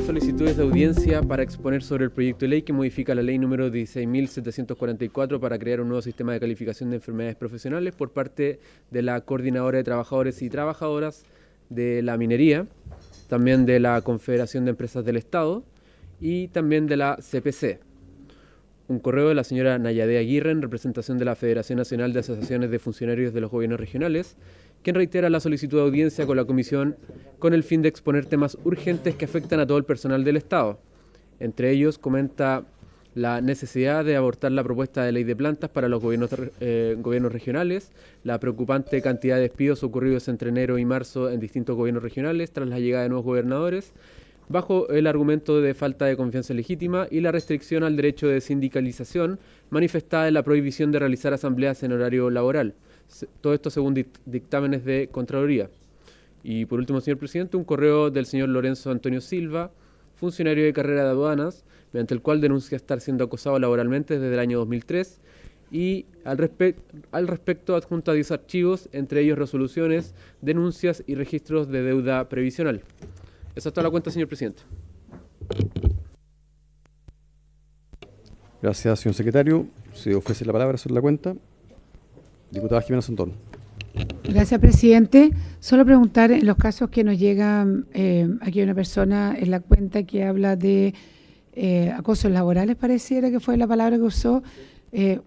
solicitudes de audiencia para exponer sobre el proyecto de ley que modifica la ley número 16.744 para crear un nuevo sistema de calificación de enfermedades profesionales por parte de la Coordinadora de Trabajadores y Trabajadoras de la Minería, también de la Confederación de Empresas del Estado y también de la CPC. Un correo de la señora Nayade Aguirre en representación de la Federación Nacional de Asociaciones de Funcionarios de los Gobiernos Regionales, quien reitera la solicitud de audiencia con la Comisión con el fin de exponer temas urgentes que afectan a todo el personal del Estado. Entre ellos, comenta la necesidad de abortar la propuesta de ley de plantas para los gobiernos regionales, la preocupante cantidad de despidos ocurridos entre enero y marzo en distintos gobiernos regionales tras la llegada de nuevos gobernadores, bajo el argumento de falta de confianza legítima y la restricción al derecho de sindicalización manifestada en la prohibición de realizar asambleas en horario laboral. Todo esto según dictámenes de Contraloría. Y por último, señor presidente, un correo del señor Lorenzo Antonio Silva, funcionario de carrera de aduanas, mediante el cual denuncia estar siendo acosado laboralmente desde el año 2003 y al respecto adjunta 10 archivos, entre ellos resoluciones, denuncias y registros de deuda previsional. Esa es toda la cuenta, señor presidente. Gracias, señor secretario. Se ofrece la palabra sobre la cuenta. Diputada Jimena Santón. Gracias, presidente. Solo preguntar, en los casos que nos llegan, aquí hay una persona en la cuenta que habla de acosos laborales, pareciera que fue la palabra que usó.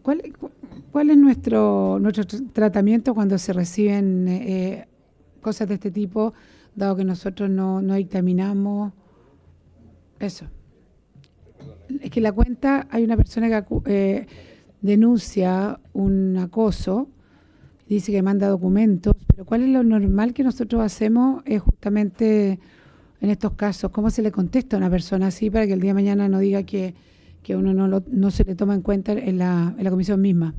¿Cuál es nuestro tratamiento cuando se reciben cosas de este tipo, dado que nosotros no dictaminamos eso? Es que en la cuenta hay una persona que denuncia un acoso, dice que manda documentos, pero ¿cuál es lo normal que nosotros hacemos justamente en estos casos? ¿Cómo se le contesta a una persona así para que el día de mañana no diga que uno no se le toma en cuenta en la comisión misma?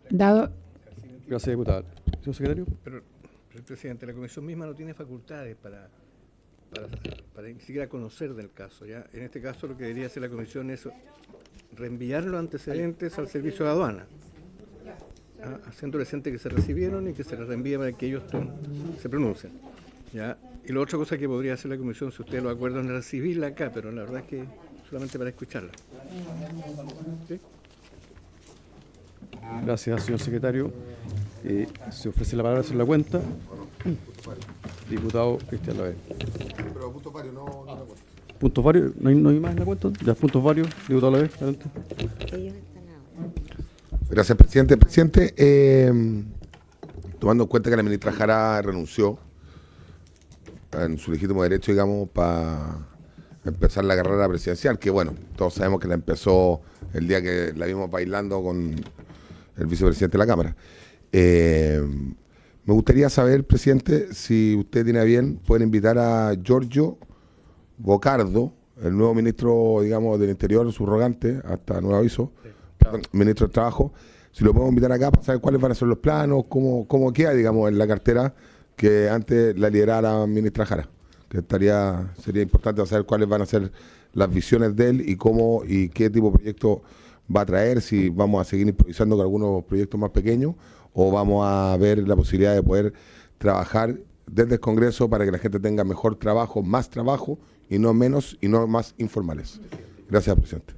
Gracias, diputada. Señor secretario. Pero, presidente, la comisión misma no tiene facultades para ni siquiera conocer del caso. ¿Ya? En este caso lo que debería hacer la comisión es reenviar los antecedentes al servicio de aduana, haciendo presente que se recibieron y que se les reenvíe para que ellos se pronuncien. ¿Ya? Y la otra cosa que podría hacer la comisión, si ustedes lo acuerdan, es recibirla acá, pero la verdad es que solamente para escucharla. ¿Sí? Gracias, señor secretario. Se ofrece la palabra sobre la cuenta. Diputado Cristian Laverde. Pero puntos varios, no la cuenta. ¿Puntos varios? ¿No hay más en la cuenta? Ya, puntos varios. Diputado Laverde, adelante. Gracias, presidente. Presidente, tomando en cuenta que la ministra Jara renunció en su legítimo derecho, digamos, para empezar la carrera presidencial, que bueno, todos sabemos que la empezó el día que la vimos bailando con el vicepresidente de la Cámara. Me gustaría saber, presidente, si usted tiene a bien, pueden invitar a Giorgio Bocardo, el nuevo ministro, digamos, del Interior, subrogante, hasta nuevo aviso, ministro del Trabajo, si lo podemos invitar acá para saber cuáles van a ser los planos, cómo queda, digamos, en la cartera que antes la liderara la ministra Jara, que sería importante saber cuáles van a ser las visiones de él y cómo y qué tipo de proyecto va a traer, si vamos a seguir improvisando con algunos proyectos más pequeños o vamos a ver la posibilidad de poder trabajar desde el Congreso para que la gente tenga mejor trabajo, más trabajo y no menos y no más informales. Gracias, presidente.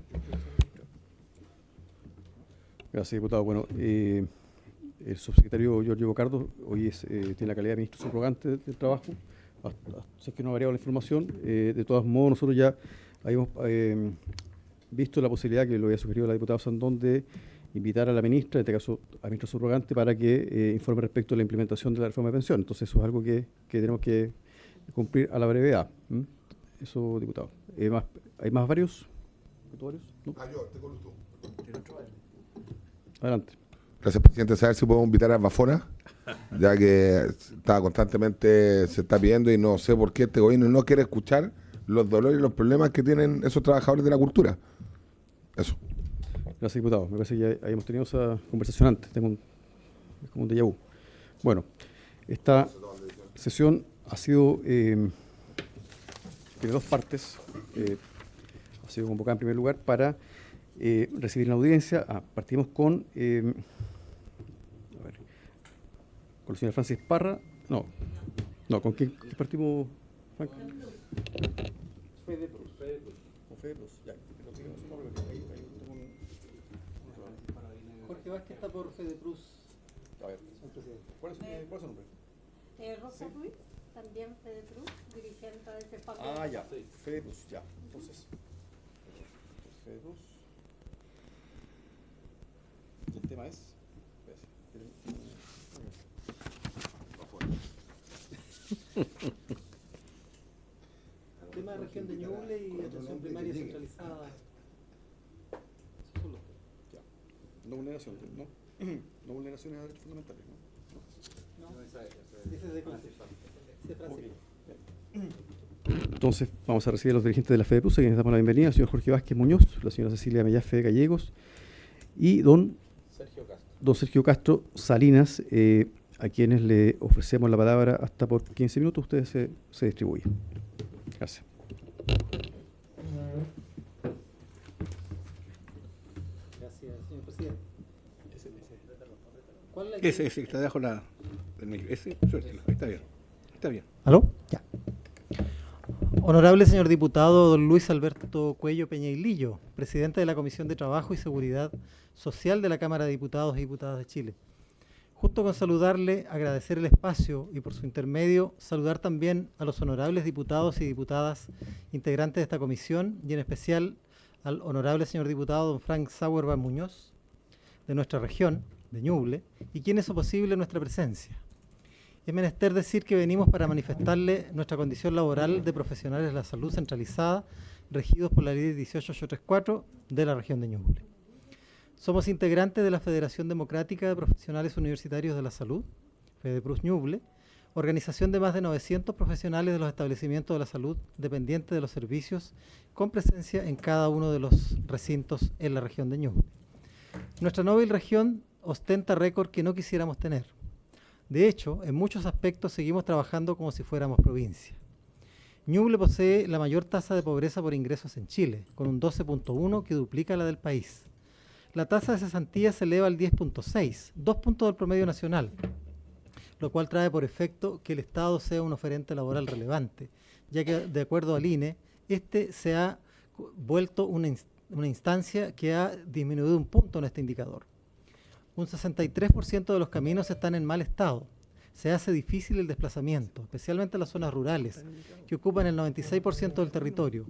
Gracias, diputado. Bueno, el subsecretario Giorgio Bocardo hoy tiene la calidad de ministro subrogante del Trabajo. Sé que no ha variado la información. De todos modos, nosotros ya habíamos visto la posibilidad, que lo había sugerido la diputada Sandón, de invitar a la ministra, en este caso a la ministra subrogante, para que informe respecto a la implementación de la reforma de pensión. Entonces eso es algo que tenemos que cumplir a la brevedad. Eso, diputado. ¿Hay más varios? ¿No? Yo, te conozco. Adelante. Gracias, presidente. Saber si podemos invitar a Bafona, ya que constantemente se está pidiendo y no sé por qué este gobierno no quiere escuchar los dolores y los problemas que tienen esos trabajadores de la cultura. Eso. Gracias, diputado. Me parece que ya habíamos tenido esa conversación antes. Es como un déjà vu. Bueno, esta sesión ha sido, tiene dos partes. Ha sido convocada en primer lugar para recibir la audiencia. Partimos con la señora Francis Parra. No, ¿con quién partimos, Frank? FEDEPRUS. O FEDEPRUS, ya. Pero síguenos su nombre, porque ahí tengo un Jorge Vázquez está por FEDEPRUS. A ver, Señor presidente. ¿cuál es su nombre? Rosa Ruiz, también FEDEPRUS, dirigente de ese papel. Ah, ya, FEDEPRUS, ya. Entonces, FEDEPRUS. Y el tema es. Tema de región de Ñuble y atención primaria centralizada. Esos son los temas. Ya. No vulneración, ¿no? No vulneraciones a derechos fundamentales, ¿no? Ese es de Concepción. Ese es Francisco. Entonces, vamos a recibir a los dirigentes de la FEDEPRUS, a quienes damos la bienvenida, el señor Jorge Vázquez Muñoz, la señora Cecilia Mellafe Gallegos y don Sergio Castro Salinas, a quienes le ofrecemos la palabra hasta por 15 minutos. Ustedes se distribuyen. Gracias. Gracias, señor presidente. ¿Cuál es la Ese está debajo del micro. Ese, suéltelo. Ahí está bien. Está bien. ¿Aló? Ya. Honorable señor diputado don Luis Alberto Cuello Peñailillo, presidente de la Comisión de Trabajo y Seguridad Social de la Cámara de Diputados y Diputadas de Chile. Junto con saludarle, agradecer el espacio y por su intermedio saludar también a los honorables diputados y diputadas integrantes de esta comisión y en especial al honorable señor diputado don Frank Sauerba Muñoz de nuestra región, de Ñuble, y quien hizo posible nuestra presencia. Es menester decir que venimos para manifestarle nuestra condición laboral de profesionales de la salud centralizada, regidos por la Ley 18834 de la región de Ñuble. Somos integrantes de la Federación Democrática de Profesionales Universitarios de la Salud, FEDEPRUS Ñuble, organización de más de 900 profesionales de los establecimientos de la salud dependientes de los servicios, con presencia en cada uno de los recintos en la región de Ñuble. Nuestra noble región ostenta récord que no quisiéramos tener. De hecho, en muchos aspectos seguimos trabajando como si fuéramos provincia. Ñuble posee la mayor tasa de pobreza por ingresos en Chile, con un 12.1 que duplica la del país. La tasa de cesantía se eleva al 10.6, 2 puntos del promedio nacional, lo cual trae por efecto que el Estado sea un oferente laboral relevante, ya que, de acuerdo al INE, este se ha vuelto una instancia que ha disminuido un punto en este indicador. Un 63% de los caminos están en mal estado. Se hace difícil el desplazamiento, especialmente en las zonas rurales, que ocupan el 96% del territorio,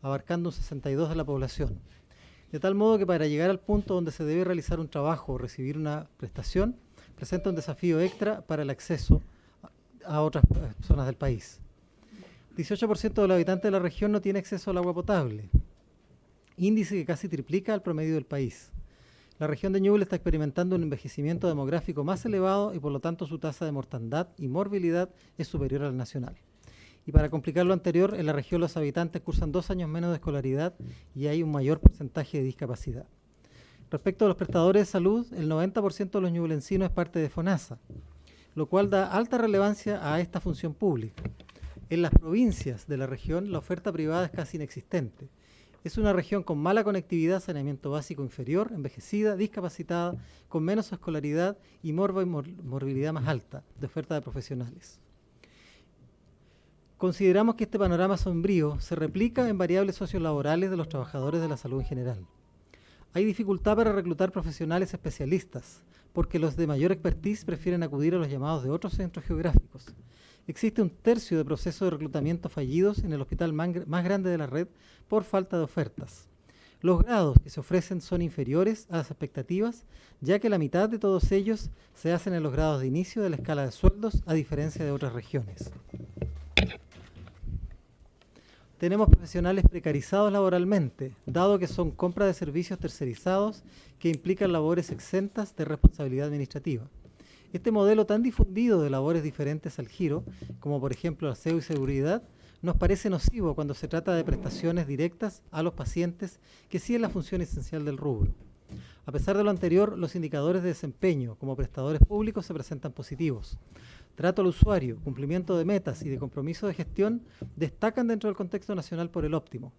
abarcando un 62% de la población. De tal modo que para llegar al punto donde se debe realizar un trabajo o recibir una prestación, presenta un desafío extra para el acceso a otras zonas del país. 18% de los habitantes de la región no tiene acceso al agua potable, índice que casi triplica al promedio del país. La región de Ñuble está experimentando un envejecimiento demográfico más elevado y por lo tanto su tasa de mortandad y morbilidad es superior al nacional. Y para complicar lo anterior, en la región los habitantes cursan 2 años menos de escolaridad y hay un mayor porcentaje de discapacidad. Respecto a los prestadores de salud, el 90% de los ñublencinos es parte de FONASA, lo cual da alta relevancia a esta función pública. En las provincias de la región, la oferta privada es casi inexistente. Es una región con mala conectividad, saneamiento básico inferior, envejecida, discapacitada, con menos escolaridad y morbilidad más alta de oferta de profesionales. Consideramos que este panorama sombrío se replica en variables sociolaborales de los trabajadores de la salud en general. Hay dificultad para reclutar profesionales especialistas, porque los de mayor expertise prefieren acudir a los llamados de otros centros geográficos. Existe un tercio de procesos de reclutamiento fallidos en el hospital más grande de la red por falta de ofertas. Los grados que se ofrecen son inferiores a las expectativas, ya que la mitad de todos ellos se hacen en los grados de inicio de la escala de sueldos, a diferencia de otras regiones. Tenemos profesionales precarizados laboralmente, dado que son compra de servicios tercerizados que implican labores exentas de responsabilidad administrativa. Este modelo tan difundido de labores diferentes al giro, como por ejemplo aseo y seguridad, nos parece nocivo cuando se trata de prestaciones directas a los pacientes, que sí es la función esencial del rubro. A pesar de lo anterior, los indicadores de desempeño como prestadores públicos se presentan positivos. Trato al usuario, cumplimiento de metas y de compromiso de gestión destacan dentro del contexto nacional por el óptimo.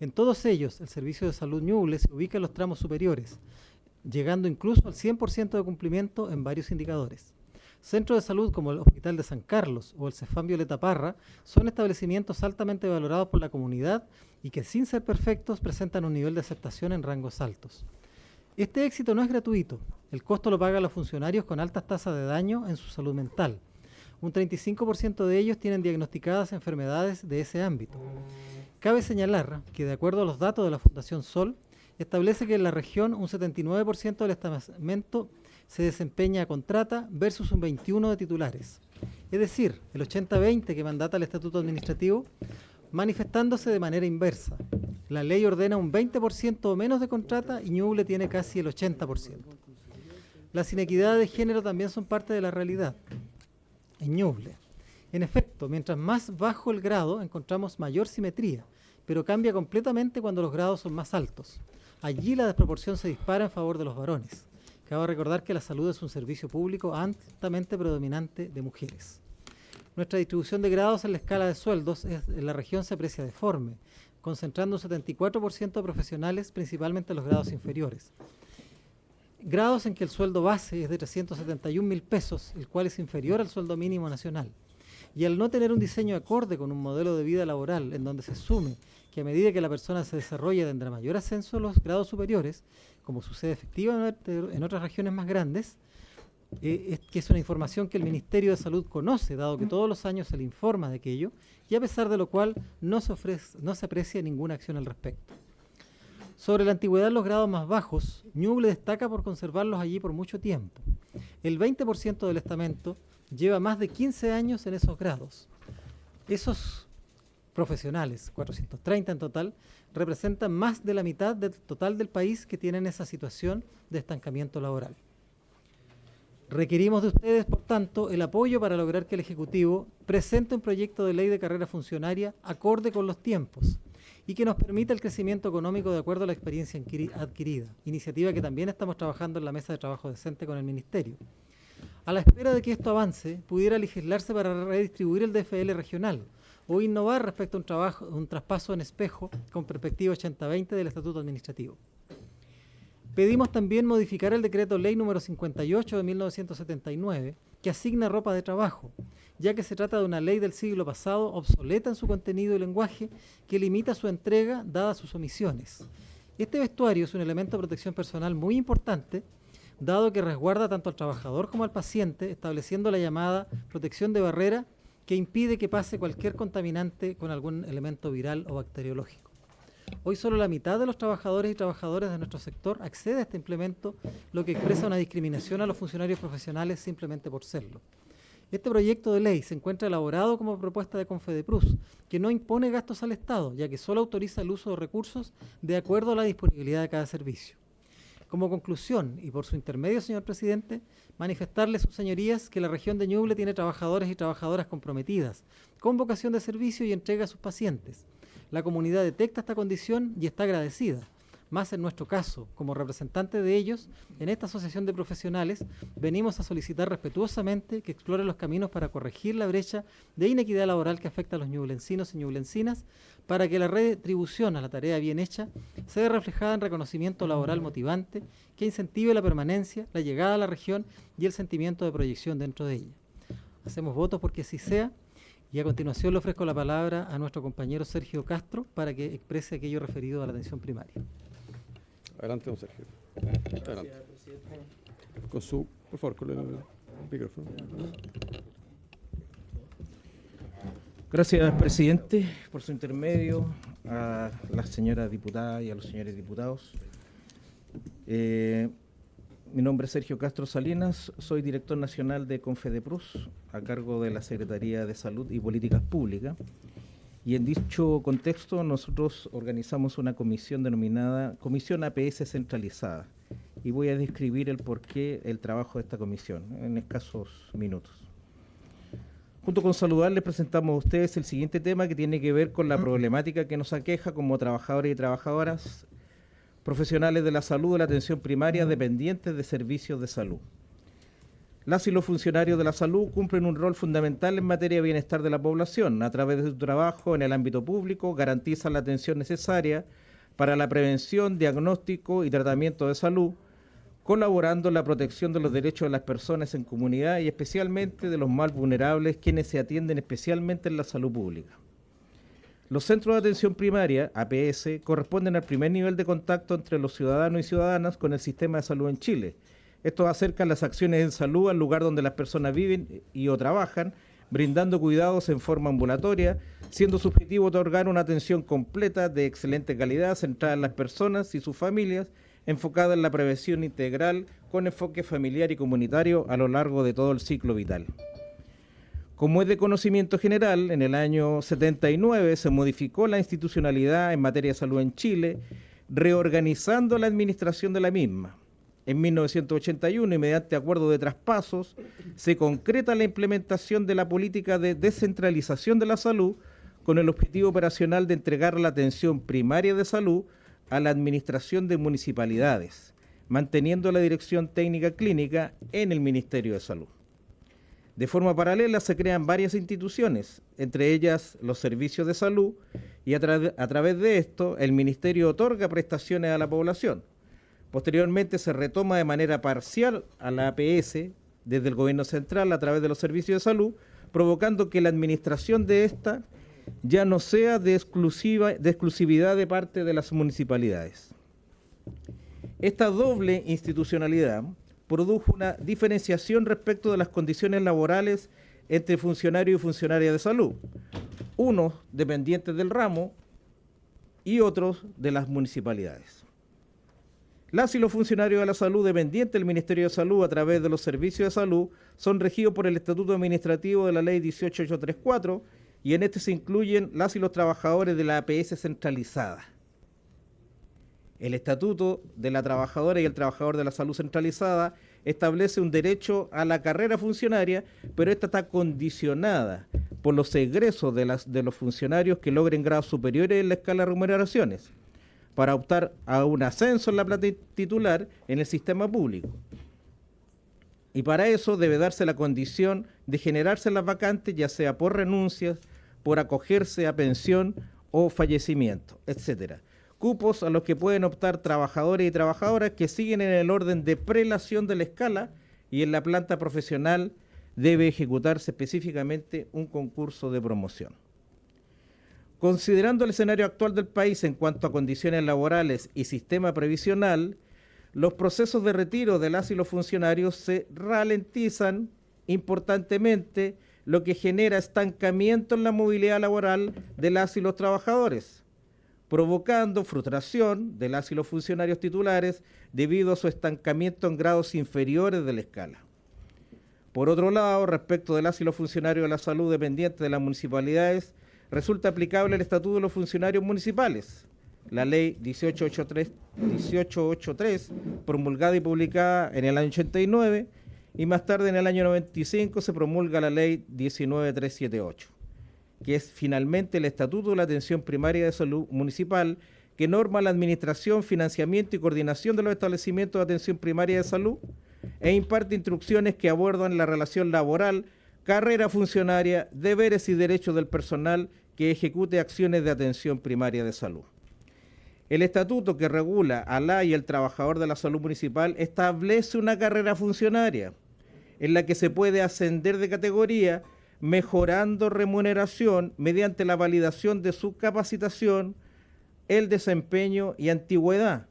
En todos ellos, el Servicio de Salud Ñuble se ubica en los tramos superiores, llegando incluso al 100% de cumplimiento en varios indicadores. Centros de salud como el Hospital de San Carlos o el Cefam Violeta Parra son establecimientos altamente valorados por la comunidad y que, sin ser perfectos, presentan un nivel de aceptación en rangos altos. Este éxito no es gratuito. El costo lo pagan los funcionarios con altas tasas de daño en su salud mental. Un 35% de ellos tienen diagnosticadas enfermedades de ese ámbito. Cabe señalar que, de acuerdo a los datos de la Fundación Sol, establece que en la región un 79% del estamento se desempeña a contrata versus un 21% de titulares. Es decir, el 80-20 que mandata el Estatuto Administrativo, manifestándose de manera inversa. La ley ordena un 20% o menos de contrata y Ñuble tiene casi el 80%. Las inequidades de género también son parte de la realidad en Ñuble. En efecto, mientras más bajo el grado, encontramos mayor simetría, pero cambia completamente cuando los grados son más altos. Allí la desproporción se dispara en favor de los varones. Cabe recordar que la salud es un servicio público altamente predominante de mujeres. Nuestra distribución de grados en la escala de sueldos en la región se aprecia deforme, concentrando un 74% de profesionales, principalmente en los grados inferiores. Grados en que el sueldo base es de 371.000 pesos, el cual es inferior al sueldo mínimo nacional. Y al no tener un diseño acorde con un modelo de vida laboral en donde se asume que a medida que la persona se desarrolla tendrá mayor ascenso en los grados superiores, como sucede efectivamente en otras regiones más grandes, que es una información que el Ministerio de Salud conoce, dado que todos los años se le informa de aquello, y a pesar de lo cual no se aprecia ninguna acción al respecto. Sobre la antigüedad en los grados más bajos, Ñuble destaca por conservarlos allí por mucho tiempo. El 20% del estamento lleva más de 15 años en esos grados. Esos profesionales, 430 en total, representan más de la mitad del total del país que tienen esa situación de estancamiento laboral. Requerimos de ustedes, por tanto, el apoyo para lograr que el Ejecutivo presente un proyecto de ley de carrera funcionaria acorde con los tiempos y que nos permita el crecimiento económico de acuerdo a la experiencia adquirida, iniciativa que también estamos trabajando en la mesa de trabajo decente con el Ministerio. A la espera de que esto avance, pudiera legislarse para redistribuir el DFL regional o innovar respecto a un traspaso en espejo con perspectiva 80-20 del Estatuto Administrativo. Pedimos también modificar el decreto ley número 58 de 1979, que asigna ropa de trabajo, ya que se trata de una ley del siglo pasado obsoleta en su contenido y lenguaje que limita su entrega dadas sus omisiones. Este vestuario es un elemento de protección personal muy importante, dado que resguarda tanto al trabajador como al paciente, estableciendo la llamada protección de barrera que impide que pase cualquier contaminante con algún elemento viral o bacteriológico. Hoy solo la mitad de los trabajadores y trabajadoras de nuestro sector accede a este implemento, lo que expresa una discriminación a los funcionarios profesionales simplemente por serlo. Este proyecto de ley se encuentra elaborado como propuesta de Confedeprus, que no impone gastos al Estado, ya que solo autoriza el uso de recursos de acuerdo a la disponibilidad de cada servicio. Como conclusión, y por su intermedio, señor presidente, manifestarles, sus señorías, que la región de Ñuble tiene trabajadores y trabajadoras comprometidas, con vocación de servicio y entrega a sus pacientes. La comunidad detecta esta condición y está agradecida. Más en nuestro caso, como representante de ellos, en esta asociación de profesionales, venimos a solicitar respetuosamente que exploren los caminos para corregir la brecha de inequidad laboral que afecta a los ñublencinos y ñublencinas, para que la retribución a la tarea bien hecha se vea reflejada en reconocimiento laboral motivante que incentive la permanencia, la llegada a la región y el sentimiento de proyección dentro de ella. Hacemos votos porque así sea. Y a continuación le ofrezco la palabra a nuestro compañero Sergio Castro para que exprese aquello referido a la atención primaria. Adelante, don Sergio. Adelante. Por favor, con el micrófono. Gracias, presidente, por su intermedio, a las señoras diputadas y a los señores diputados. Mi nombre es Sergio Castro Salinas, soy director nacional de Confedeprus, a cargo de la Secretaría de Salud y Políticas Públicas. Y en dicho contexto nosotros organizamos una comisión denominada Comisión APS Centralizada. Y voy a describir el porqué el trabajo de esta comisión en escasos minutos. Junto con saludarles presentamos a ustedes el siguiente tema que tiene que ver con la problemática que nos aqueja como trabajadores y trabajadoras profesionales de la salud de la atención primaria dependientes de servicios de salud. Las y los funcionarios de la salud cumplen un rol fundamental en materia de bienestar de la población. A través de su trabajo en el ámbito público garantizan la atención necesaria para la prevención, diagnóstico y tratamiento de salud, colaborando en la protección de los derechos de las personas en comunidad y especialmente de los más vulnerables, quienes se atienden especialmente en la salud pública. Los centros de atención primaria, APS, corresponden al primer nivel de contacto entre los ciudadanos y ciudadanas con el sistema de salud en Chile. Esto acerca las acciones en salud al lugar donde las personas viven y o trabajan, brindando cuidados en forma ambulatoria, siendo su objetivo otorgar una atención completa de excelente calidad, centrada en las personas y sus familias, enfocada en la prevención integral con enfoque familiar y comunitario a lo largo de todo el ciclo vital. Como es de conocimiento general, en el año 79 se modificó la institucionalidad en materia de salud en Chile, reorganizando la administración de la misma. En 1981, y mediante acuerdo de traspasos, se concreta la implementación de la política de descentralización de la salud con el objetivo operacional de entregar la atención primaria de salud a la administración de municipalidades, manteniendo la dirección técnica clínica en el Ministerio de Salud. De forma paralela se crean varias instituciones, entre ellas los servicios de salud, y a través de esto el Ministerio otorga prestaciones a la población. Posteriormente se retoma de manera parcial a la APS desde el gobierno central a través de los servicios de salud, provocando que la administración de esta ya no sea de exclusividad de parte de las municipalidades. Esta doble institucionalidad produjo una diferenciación respecto de las condiciones laborales entre funcionarios y funcionarias de salud, unos dependientes del ramo y otros de las municipalidades. Las y los funcionarios de la salud dependientes del Ministerio de Salud a través de los servicios de salud son regidos por el Estatuto Administrativo de la Ley 18834 y en este se incluyen las y los trabajadores de la APS centralizada. El Estatuto de la Trabajadora y el Trabajador de la Salud Centralizada establece un derecho a la carrera funcionaria, pero esta está condicionada por los egresos de los funcionarios que logren grados superiores en la escala de remuneraciones, para optar a un ascenso en la planta titular en el sistema público. Y para eso debe darse la condición de generarse las vacantes, ya sea por renuncias, por acogerse a pensión o fallecimiento, etcétera. Cupos a los que pueden optar trabajadores y trabajadoras que siguen en el orden de prelación de la escala, y en la planta profesional debe ejecutarse específicamente un concurso de promoción. Considerando el escenario actual del país en cuanto a condiciones laborales y sistema previsional, los procesos de retiro de las y los funcionarios se ralentizan importantemente, lo que genera estancamiento en la movilidad laboral de las y los trabajadores, provocando frustración de las y los funcionarios titulares debido a su estancamiento en grados inferiores de la escala. Por otro lado, respecto de las y los funcionarios de la salud dependientes de las municipalidades, resulta aplicable el Estatuto de los Funcionarios Municipales, la Ley 1883, promulgada y publicada en el año 89, y más tarde en el año 95 se promulga la Ley 19378, que es finalmente el Estatuto de la Atención Primaria de Salud Municipal, que norma la administración, financiamiento y coordinación de los establecimientos de atención primaria de salud e imparte instrucciones que abordan la relación laboral, carrera funcionaria, deberes y derechos del personal que ejecute acciones de atención primaria de salud. El estatuto que regula a la y el trabajador de la salud municipal establece una carrera funcionaria en la que se puede ascender de categoría mejorando remuneración mediante la validación de su capacitación, el desempeño y antigüedad,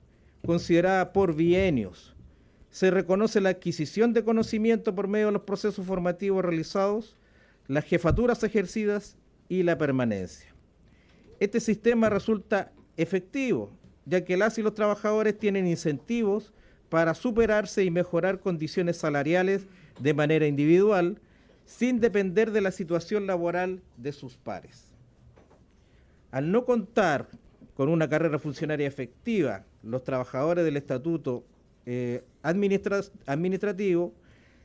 considerada por bienios. Se reconoce la adquisición de conocimiento por medio de los procesos formativos realizados, las jefaturas ejercidas y la permanencia. Este sistema resulta efectivo, ya que las y los trabajadores tienen incentivos para superarse y mejorar condiciones salariales de manera individual, sin depender de la situación laboral de sus pares. Al no contar con una carrera funcionaria efectiva, los trabajadores del estatuto administrativo,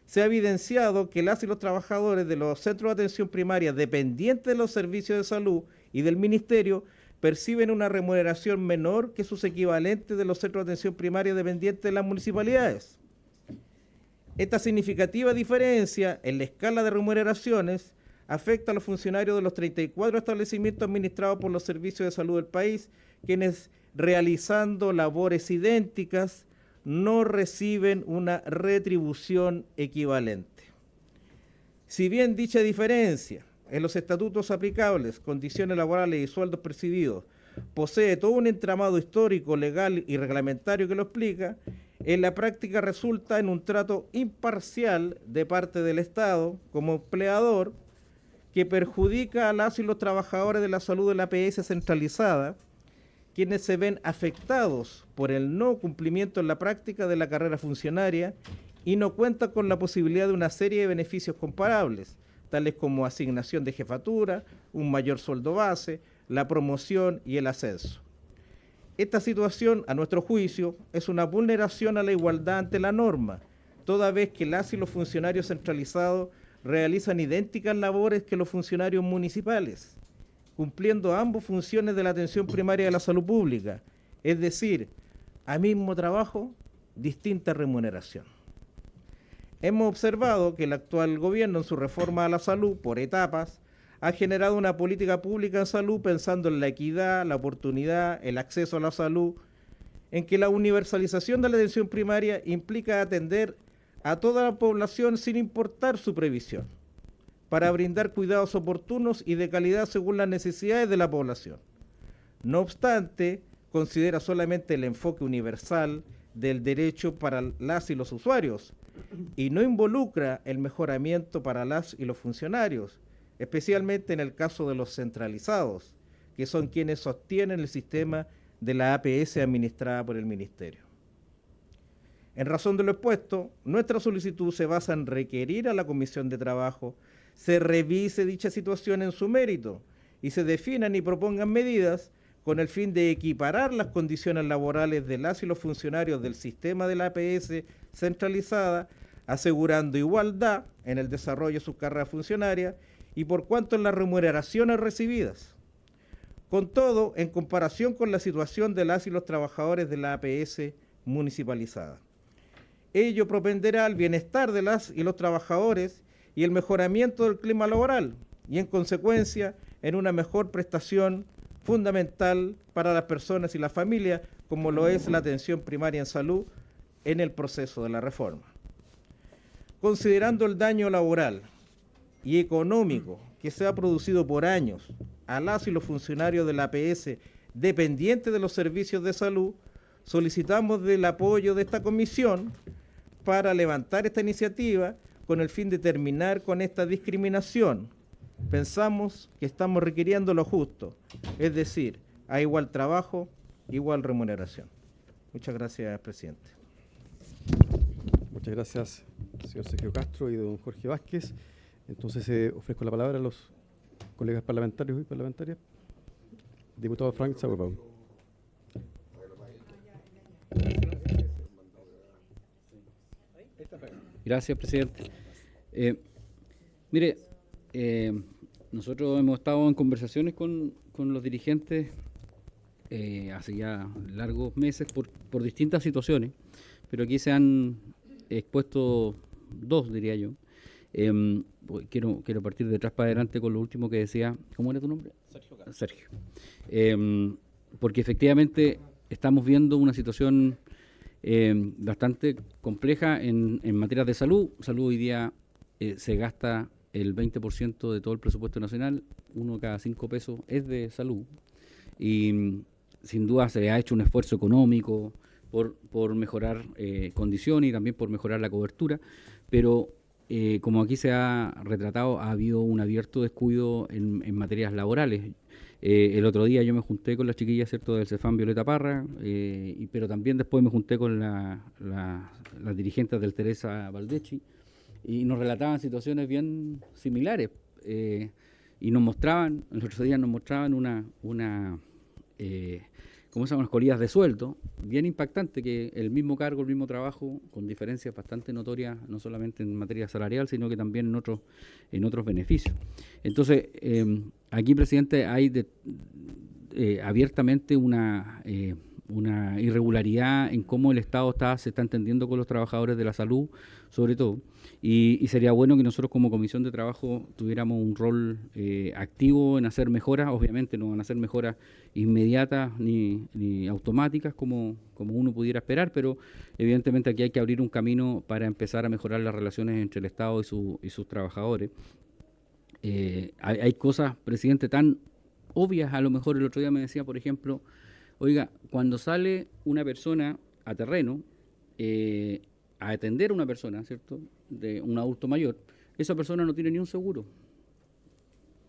se ha evidenciado que las y los trabajadores de los centros de atención primaria dependientes de los servicios de salud y del ministerio perciben una remuneración menor que sus equivalentes de los centros de atención primaria dependientes de las municipalidades. Esta significativa diferencia en la escala de remuneraciones afecta a los funcionarios de los 34 establecimientos administrados por los servicios de salud del país, quienes, realizando labores idénticas, no reciben una retribución equivalente. Si bien dicha diferencia en los estatutos aplicables, condiciones laborales y sueldos percibidos posee todo un entramado histórico, legal y reglamentario que lo explica, en la práctica resulta en un trato imparcial de parte del Estado como empleador que perjudica a las y los trabajadores de la salud de la APS centralizada, quienes se ven afectados por el no cumplimiento en la práctica de la carrera funcionaria y no cuentan con la posibilidad de una serie de beneficios comparables, tales como asignación de jefatura, un mayor sueldo base, la promoción y el ascenso. Esta situación, a nuestro juicio, es una vulneración a la igualdad ante la norma, toda vez que las y los funcionarios centralizados realizan idénticas labores que los funcionarios municipales, cumpliendo ambas funciones de la atención primaria de la salud pública, es decir, a mismo trabajo, distinta remuneración. Hemos observado que el actual gobierno en su reforma a la salud, por etapas, ha generado una política pública en salud pensando en la equidad, la oportunidad, el acceso a la salud, en que la universalización de la atención primaria implica atender a toda la población sin importar su previsión, para brindar cuidados oportunos y de calidad según las necesidades de la población. No obstante, considera solamente el enfoque universal del derecho para las y los usuarios y no involucra el mejoramiento para las y los funcionarios, especialmente en el caso de los centralizados, que son quienes sostienen el sistema de la APS administrada por el Ministerio. En razón de lo expuesto, nuestra solicitud se basa en requerir a la Comisión de Trabajo se revise dicha situación en su mérito y se definan y propongan medidas con el fin de equiparar las condiciones laborales de las y los funcionarios del sistema de la APS centralizada, asegurando igualdad en el desarrollo de sus carreras funcionarias y por cuanto en las remuneraciones recibidas. Con todo, en comparación con la situación de las y los trabajadores de la APS municipalizada. Ello propenderá al bienestar de las y los trabajadores y el mejoramiento del clima laboral y, en consecuencia, en una mejor prestación fundamental para las personas y las familias, como lo es la atención primaria en salud en el proceso de la reforma. Considerando el daño laboral y económico que se ha producido por años a las y los funcionarios de la APS dependientes de los servicios de salud, solicitamos del apoyo de esta comisión para levantar esta iniciativa con el fin de terminar con esta discriminación. Pensamos que estamos requiriendo lo justo, es decir, a igual trabajo, igual remuneración. Muchas gracias, presidente. Muchas gracias, señor Sergio Castro y don Jorge Vázquez. Entonces ofrezco la palabra a los colegas parlamentarios y parlamentarias. Diputado Frank Sauerbaum. Gracias, presidente. Mire, nosotros hemos estado en conversaciones con los dirigentes hace ya largos meses por distintas situaciones, pero aquí se han expuesto dos, diría yo. Quiero partir de atrás para adelante con lo último que decía. ¿Cómo era tu nombre? Sergio Castro. Sergio. Porque efectivamente estamos viendo una situación bastante compleja en materia de salud. Salud hoy día se gasta el 20% de todo el presupuesto nacional, 1 de cada 5 pesos es de salud. Y sin duda se ha hecho un esfuerzo económico por mejorar condiciones y también por mejorar la cobertura, pero como aquí se ha retratado, ha habido un abierto descuido en materias laborales. El otro día yo me junté con las chiquillas, ¿cierto?, del Cefam Violeta Parra, pero también después me junté con las dirigentes del Teresa Valdechi y nos relataban situaciones bien similares y nos mostraban, el otro día nos mostraban unas colillas de sueldo bien impactante, que el mismo cargo, el mismo trabajo, con diferencias bastante notorias, no solamente en materia salarial, sino que también en otros beneficios. Entonces, aquí, presidente, hay abiertamente una una irregularidad en cómo el Estado se está entendiendo con los trabajadores de la salud, sobre todo. Y sería bueno que nosotros como Comisión de Trabajo tuviéramos un rol activo en hacer mejoras. Obviamente no van a ser mejoras inmediatas ni automáticas como uno pudiera esperar, pero evidentemente aquí hay que abrir un camino para empezar a mejorar las relaciones entre el Estado y sus trabajadores. Hay cosas, presidente, tan obvias. A lo mejor el otro día me decía, por ejemplo, oiga, cuando sale una persona a terreno a atender a una persona, ¿cierto?, de un adulto mayor, esa persona no tiene ni un seguro.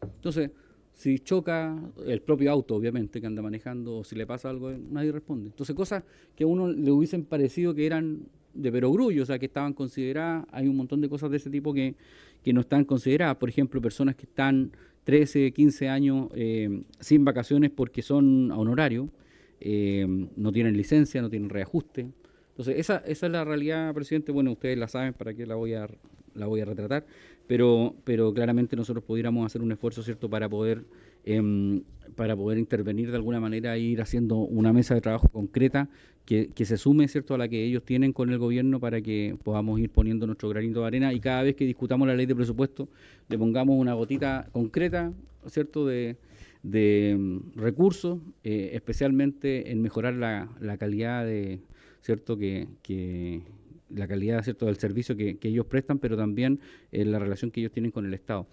Entonces, si choca el propio auto, obviamente, que anda manejando, o si le pasa algo, nadie responde. Entonces, cosas que a uno le hubiesen parecido que eran de perogrullo, o sea, que estaban consideradas. Hay un montón de cosas de ese tipo que no están consideradas. Por ejemplo, personas que están 13, 15 años sin vacaciones porque son a honorario, no tienen licencia, no tienen reajuste. Entonces, esa es la realidad, presidente. Bueno, ustedes la saben, para qué la voy a retratar, pero claramente nosotros pudiéramos hacer un esfuerzo, ¿cierto?, para poder intervenir de alguna manera e ir haciendo una mesa de trabajo concreta que se sume, ¿cierto?, a la que ellos tienen con el gobierno, para que podamos ir poniendo nuestro granito de arena y cada vez que discutamos la ley de presupuesto le pongamos una gotita concreta, ¿cierto?, de recursos, especialmente en mejorar la calidad de, ¿cierto?, la calidad, ¿cierto?, del servicio que ellos prestan, pero también la relación que ellos tienen con el Estado.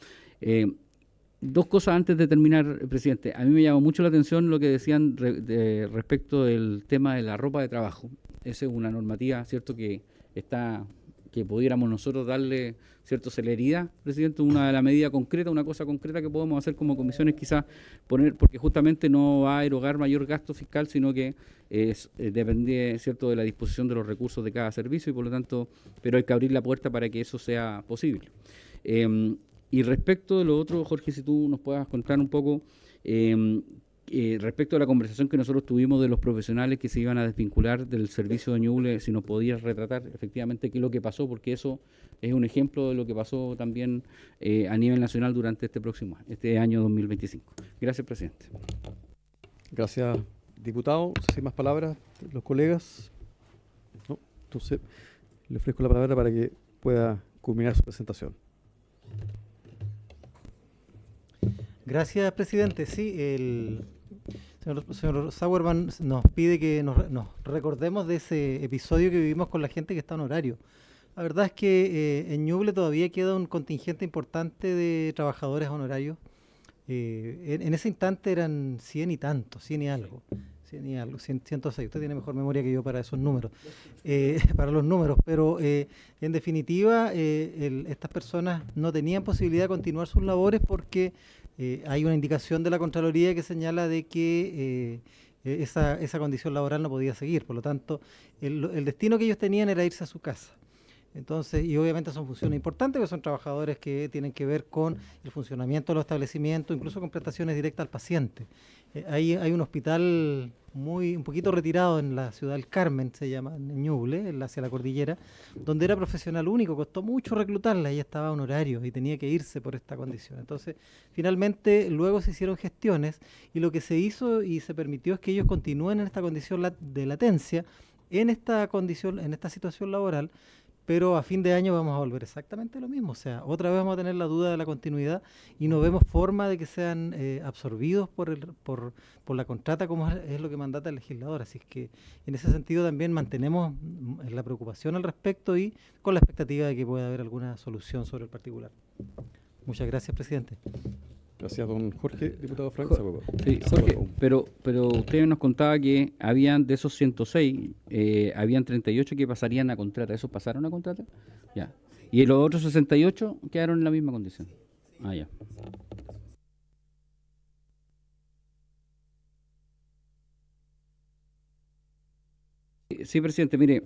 Dos cosas antes de terminar, presidente. A mí me llamó mucho la atención lo que decían respecto del tema de la ropa de trabajo. Esa es una normativa, ¿cierto?, que pudiéramos nosotros darle, ¿cierto?, celeridad, presidente. Una de las medidas concretas, una cosa concreta que podemos hacer como comisiones, quizás poner, porque justamente no va a erogar mayor gasto fiscal, sino que depende, ¿cierto?, de la disposición de los recursos de cada servicio, y por lo tanto, pero hay que abrir la puerta para que eso sea posible. Y respecto de lo otro, Jorge, si tú nos puedas contar un poco respecto a la conversación que nosotros tuvimos de los profesionales que se iban a desvincular del servicio de Ñuble, si nos podías retratar efectivamente qué es lo que pasó, porque eso es un ejemplo de lo que pasó también a nivel nacional durante este año 2025. Gracias, presidente. Gracias, diputado. No sé si hay más palabras de los colegas. No, entonces le ofrezco la palabra para que pueda culminar su presentación. Gracias, presidente. Sí, el señor Sauerman nos pide que nos recordemos de ese episodio que vivimos con la gente que está en horario. La verdad es que en Ñuble todavía queda un contingente importante de trabajadores honorarios. En ese instante eran 100 y tantos, 100 y algo. 106. Usted tiene mejor memoria que yo para esos números, para los números, pero en definitiva estas personas no tenían posibilidad de continuar sus labores porque hay una indicación de la Contraloría que señala de que esa condición laboral no podía seguir. Por lo tanto, el destino que ellos tenían era irse a su casa. Entonces, y obviamente son funciones importantes, porque son trabajadores que tienen que ver con el funcionamiento de los establecimientos, incluso con prestaciones directas al paciente. Hay un hospital un poquito retirado en la ciudad del Carmen, se llama, en Ñuble, hacia la cordillera, donde era profesional único, costó mucho reclutarla, ella estaba a honorario y tenía que irse por esta condición. Entonces, finalmente, luego se hicieron gestiones y lo que se hizo y se permitió es que ellos continúen en esta condición de latencia, en esta situación laboral, pero a fin de año vamos a volver exactamente lo mismo. O sea, otra vez vamos a tener la duda de la continuidad y no vemos forma de que sean absorbidos por la contrata, como es lo que mandata el legislador. Así es que en ese sentido también mantenemos la preocupación al respecto y con la expectativa de que pueda haber alguna solución sobre el particular. Muchas gracias, presidente. Gracias, don Jorge. Diputado Frank. Sí, Jorge, pero usted nos contaba que habían de esos 106, habían 38 que pasarían a contrata. ¿Esos pasaron a contrata? Ya. ¿Y los otros 68 quedaron en la misma condición? Ah, ya. Sí, presidente, mire,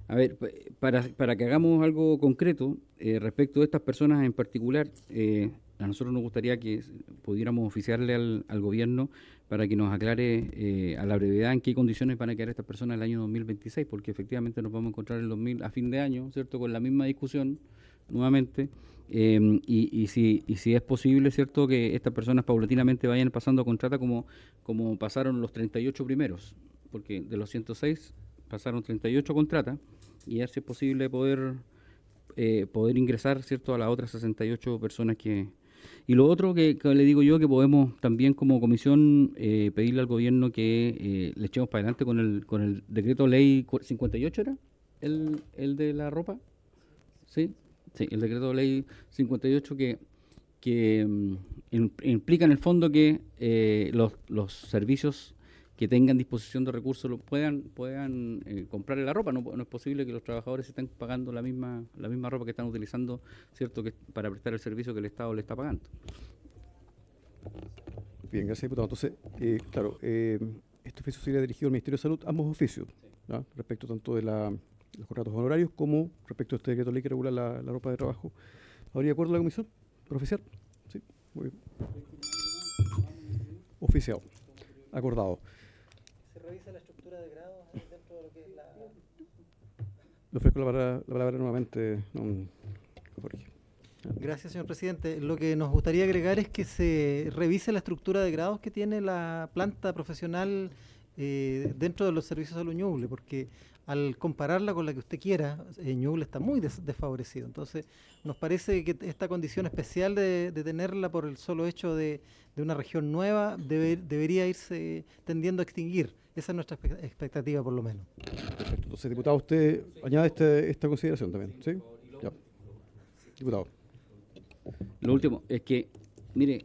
a ver, para que hagamos algo concreto respecto de estas personas en particular, a nosotros nos gustaría que pudiéramos oficiarle al gobierno para que nos aclare a la brevedad en qué condiciones van a quedar estas personas el año 2026, porque efectivamente nos vamos a encontrar a fin de año, ¿cierto?, con la misma discusión nuevamente. Y si es posible, ¿cierto?, que estas personas paulatinamente vayan pasando a contrata como pasaron los 38 primeros, porque de los 106 pasaron 38 contratas, y ya si es posible poder ingresar, ¿cierto?, a las otras 68 personas que... Y lo otro que le digo yo, que podemos también como comisión pedirle al gobierno que le echemos para adelante con el decreto ley 58, ¿era? El de la ropa, ¿sí? Sí, el decreto ley 58 que implica en el fondo que los servicios que tengan disposición de recursos puedan comprarle la ropa. No es posible que los trabajadores estén pagando la misma ropa que están utilizando, ¿cierto?, que para prestar el servicio que el Estado le está pagando. Bien, gracias, diputado. Entonces, claro, este oficio sería dirigido al Ministerio de Salud, ambos oficios, ¿no?, respecto tanto de los contratos honorarios como respecto a este decreto ley que regula la ropa de trabajo. ¿Habría acuerdo la comisión para oficiar? Sí, muy bien. Oficiado. Acordado. Se revisa la estructura de grados dentro de lo que es la... Le ofrezco la palabra nuevamente, don Jorge. Gracias, señor presidente. Lo que nos gustaría agregar es que se revise la estructura de grados que tiene la planta profesional dentro de los servicios de salud Ñuble, porque al compararla con la que usted quiera, Ñuble está muy desfavorecido. Entonces, nos parece que esta condición especial de tenerla por el solo hecho de una región nueva debería irse tendiendo a extinguir. Esa es nuestra expectativa, por lo menos. Perfecto. Entonces, diputado, usted añade esta consideración también, ¿sí? Ya. Diputado. Lo último es que, mire,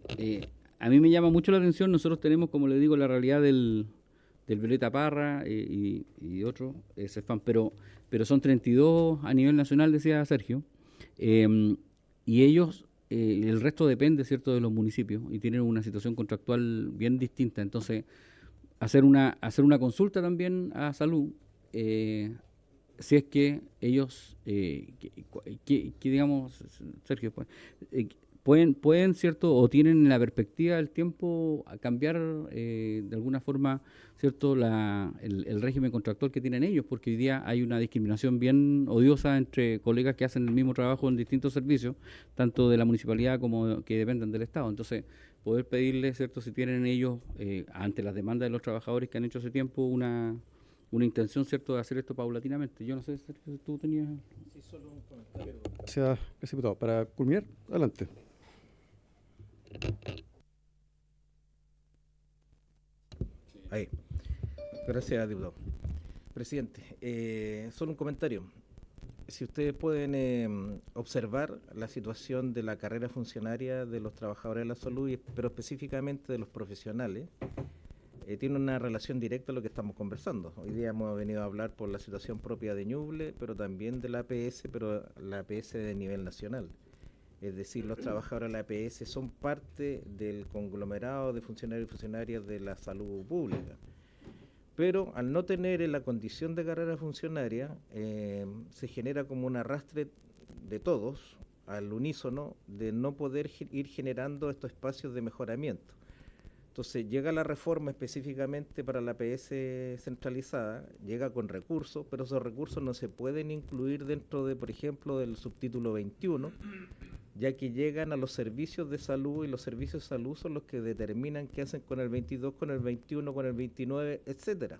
a mí me llama mucho la atención. Nosotros tenemos, como le digo, la realidad del Violeta Parra y otro, CEFAM, pero son 32 a nivel nacional, decía Sergio, y ellos, el resto depende, ¿cierto?, de los municipios, y tienen una situación contractual bien distinta. Entonces, hacer una consulta también a salud, si es que ellos, que digamos, Sergio, pues, pueden, ¿cierto?, o tienen la perspectiva del tiempo a cambiar de alguna forma, ¿cierto?, el régimen contractual que tienen ellos, porque hoy día hay una discriminación bien odiosa entre colegas que hacen el mismo trabajo en distintos servicios, tanto de la municipalidad como que dependen del Estado. Entonces, poder pedirles, ¿cierto?, si tienen ellos, ante las demandas de los trabajadores que han hecho hace tiempo, una intención, ¿cierto?, de hacer esto paulatinamente. Yo no sé, Sergio, si tú tenías... Sí, solo un comentario. Gracias, diputado. Para culminar, adelante. Ahí. Gracias, diputado. Presidente, solo un comentario. Si ustedes pueden observar la situación de la carrera funcionaria de los trabajadores de la salud, pero específicamente de los profesionales, tiene una relación directa a lo que estamos conversando. Hoy día hemos venido a hablar por la situación propia de Ñuble, pero también de la APS, pero la APS de nivel nacional. Es decir, los trabajadores de la APS son parte del conglomerado de funcionarios y funcionarias de la salud pública. Pero al no tener la condición de carrera funcionaria, se genera como un arrastre de todos, al unísono, de no poder ir generando estos espacios de mejoramiento. Entonces llega la reforma específicamente para la APS centralizada, llega con recursos, pero esos recursos no se pueden incluir dentro de, por ejemplo, del subtítulo 21, ya que llegan a los servicios de salud, y los servicios de salud son los que determinan qué hacen con el 22, con el 21, con el 29, etcétera.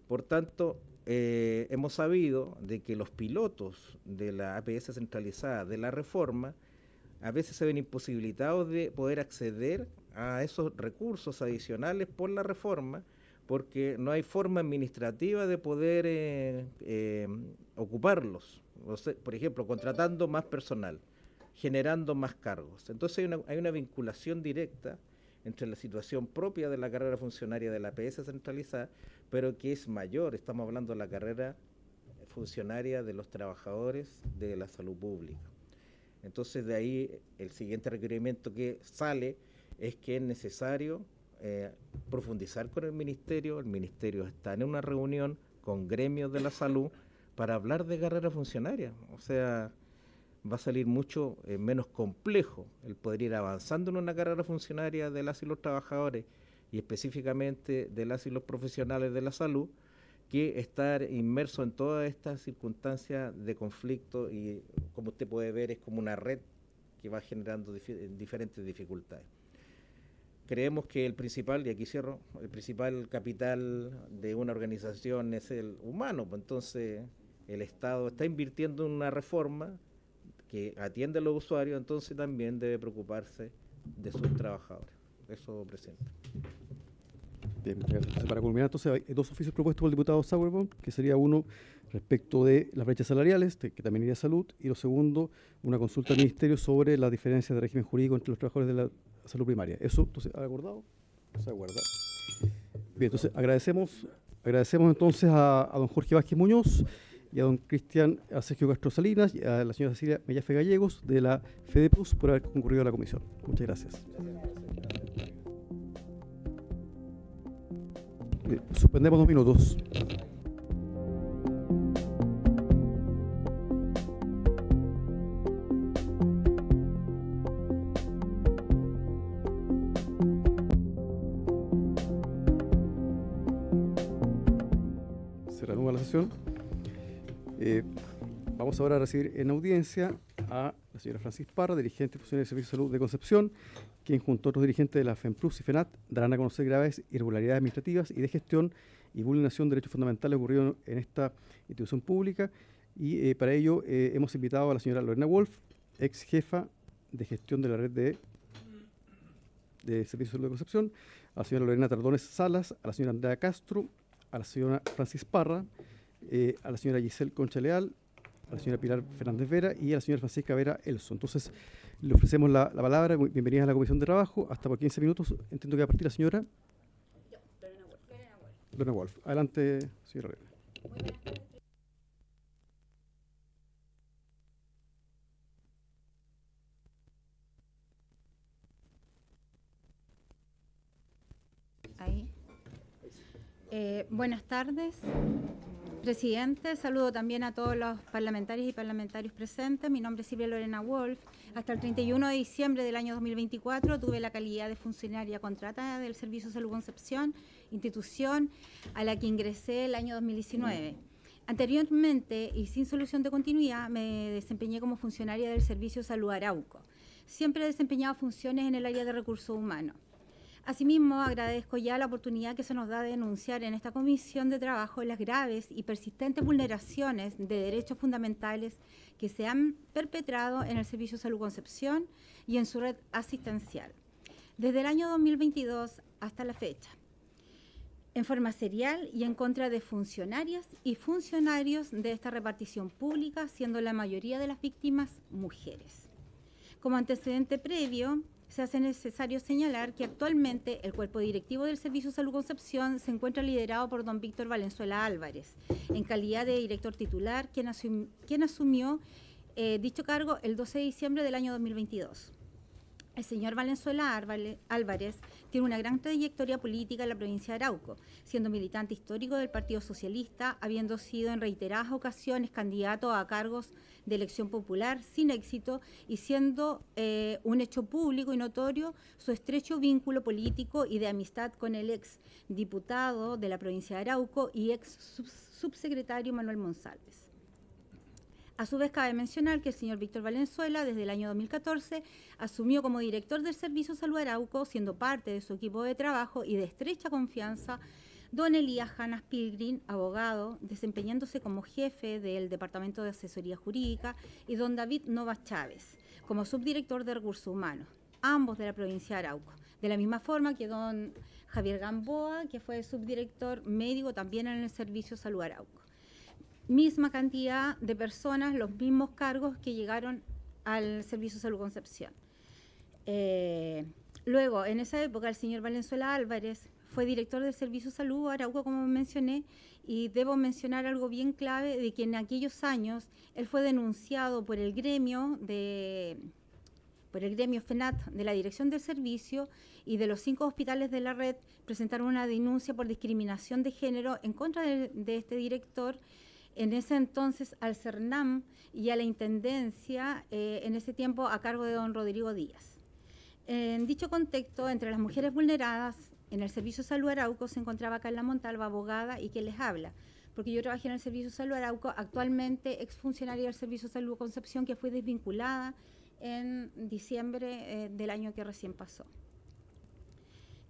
Por tanto, hemos sabido de que los pilotos de la APS centralizada de la reforma a veces se ven imposibilitados de poder acceder a esos recursos adicionales por la reforma, porque no hay forma administrativa de poder ocuparlos. O sea, por ejemplo, contratando más personal, generando más cargos. Entonces hay una vinculación directa entre la situación propia de la carrera funcionaria de la APS centralizada, pero que es mayor. Estamos hablando de la carrera funcionaria de los trabajadores de la salud pública. Entonces, de ahí el siguiente requerimiento que sale es que es necesario profundizar con el Ministerio. El Ministerio está en una reunión con gremios de la salud para hablar de carrera funcionaria. O sea, va a salir mucho menos complejo el poder ir avanzando en una carrera funcionaria de las y los trabajadores, y específicamente de las y los profesionales de la salud, que estar inmerso en todas estas circunstancias de conflicto y, como usted puede ver, es como una red que va generando diferentes dificultades. Creemos que el principal, y aquí cierro, el principal capital de una organización es el humano, pues entonces el Estado está invirtiendo en una reforma que atiende a los usuarios, entonces también debe preocuparse de sus trabajadores. Eso, presidente. Bien, entonces, para culminar, entonces hay dos oficios propuestos por el diputado Sauerborn, que sería uno respecto de las brechas salariales, que también iría a salud, y lo segundo, una consulta al Ministerio sobre las diferencias de régimen jurídico entre los trabajadores de la salud primaria. ¿Eso entonces ha acordado? Se acuerda. Bien, entonces agradecemos entonces a don Jorge Vázquez Muñoz y a don Cristian, a Sergio Castro Salinas y a la señora Cecilia Mellafe Gallegos de la FEDEPRUS por haber concurrido a la comisión. Muchas gracias. Suspendemos 2 minutos. Se reanuda la sesión. Vamos ahora a recibir en audiencia a la señora Francis Parra, dirigente y funcionaria del Servicio de Salud de Concepción, quien junto a otros dirigentes de la FEMPRUS y FENAT darán a conocer graves irregularidades administrativas y de gestión y vulneración de derechos fundamentales ocurridos en esta institución pública. Y para ello hemos invitado a la señora Lorena Wolf, ex jefa de gestión de la red de Servicios de Salud de Concepción, a la señora Lorena Tardones Salas, a la señora Andrea Castro, a la señora Francis Parra, a la señora Giselle Concha Leal, a la señora Pilar Fernández Vera y a la señora Francisca Vera Elso. Entonces, le ofrecemos la palabra. Bienvenidas a la Comisión de Trabajo. Hasta por 15 minutos. Entiendo que va a partir la señora Lorena Wolf. Adelante, señora Lorena. Ahí. Buenas tardes, presidente. Saludo también a todos los parlamentarios y parlamentarios presentes. Mi nombre es Silvia Lorena Wolf. Hasta el 31 de diciembre del año 2024 tuve la calidad de funcionaria contratada del Servicio de Salud Concepción, institución a la que ingresé el año 2019. Anteriormente, y sin solución de continuidad, me desempeñé como funcionaria del Servicio de Salud Arauco. Siempre he desempeñado funciones en el área de recursos humanos. Asimismo, agradezco ya la oportunidad que se nos da de denunciar en esta comisión de trabajo las graves y persistentes vulneraciones de derechos fundamentales que se han perpetrado en el Servicio de Salud Concepción y en su red asistencial. Desde el año 2022 hasta la fecha, en forma serial y en contra de funcionarias y funcionarios de esta repartición pública, siendo la mayoría de las víctimas mujeres. Como antecedente previo, se hace necesario señalar que actualmente el cuerpo directivo del Servicio de Salud Concepción se encuentra liderado por don Víctor Valenzuela Álvarez, en calidad de director titular, quien asumió dicho cargo el 12 de diciembre del año 2022. El señor Valenzuela Álvarez tiene una gran trayectoria política en la provincia de Arauco, siendo militante histórico del Partido Socialista, habiendo sido en reiteradas ocasiones candidato a cargos de elección popular sin éxito y siendo un hecho público y notorio su estrecho vínculo político y de amistad con el ex diputado de la provincia de Arauco y ex subsecretario Manuel Monsalves. A su vez, cabe mencionar que el señor Víctor Valenzuela, desde el año 2014, asumió como director del Servicio de Salud Arauco, siendo parte de su equipo de trabajo y de estrecha confianza, don Elías Janas Pilgrim, abogado, desempeñándose como jefe del Departamento de Asesoría Jurídica, y don David Novas Chávez, como subdirector de Recursos Humanos, ambos de la provincia de Arauco. De la misma forma que don Javier Gamboa, que fue subdirector médico también en el Servicio de Salud Arauco. Misma cantidad de personas, los mismos cargos que llegaron al Servicio de Salud Concepción. Luego, en esa época, el señor Valenzuela Álvarez fue director del Servicio de Salud Arauco, como mencioné, y debo mencionar algo bien clave, de que en aquellos años él fue denunciado por el gremio FENAT de la dirección del servicio, y de los 5 hospitales de la red presentaron una denuncia por discriminación de género en contra de este director, en ese entonces al CERNAM y a la Intendencia, en ese tiempo a cargo de don Rodrigo Díaz. En dicho contexto, entre las mujeres vulneradas en el Servicio de Salud Arauco se encontraba Carla Montalva, abogada, y quien les habla, porque yo trabajé en el Servicio de Salud Arauco, actualmente exfuncionaria del Servicio de Salud Concepción, que fue desvinculada en diciembre del año que recién pasó.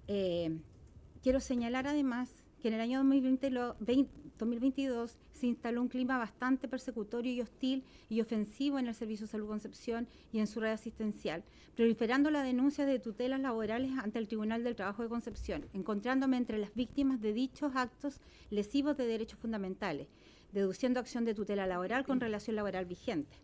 Quiero señalar además que en el año 2022 se instaló un clima bastante persecutorio y hostil y ofensivo en el Servicio de Salud Concepción y en su red asistencial, proliferando la denuncia de tutelas laborales ante el Tribunal del Trabajo de Concepción, encontrándome entre las víctimas de dichos actos lesivos de derechos fundamentales, deduciendo acción de tutela laboral con relación laboral vigente.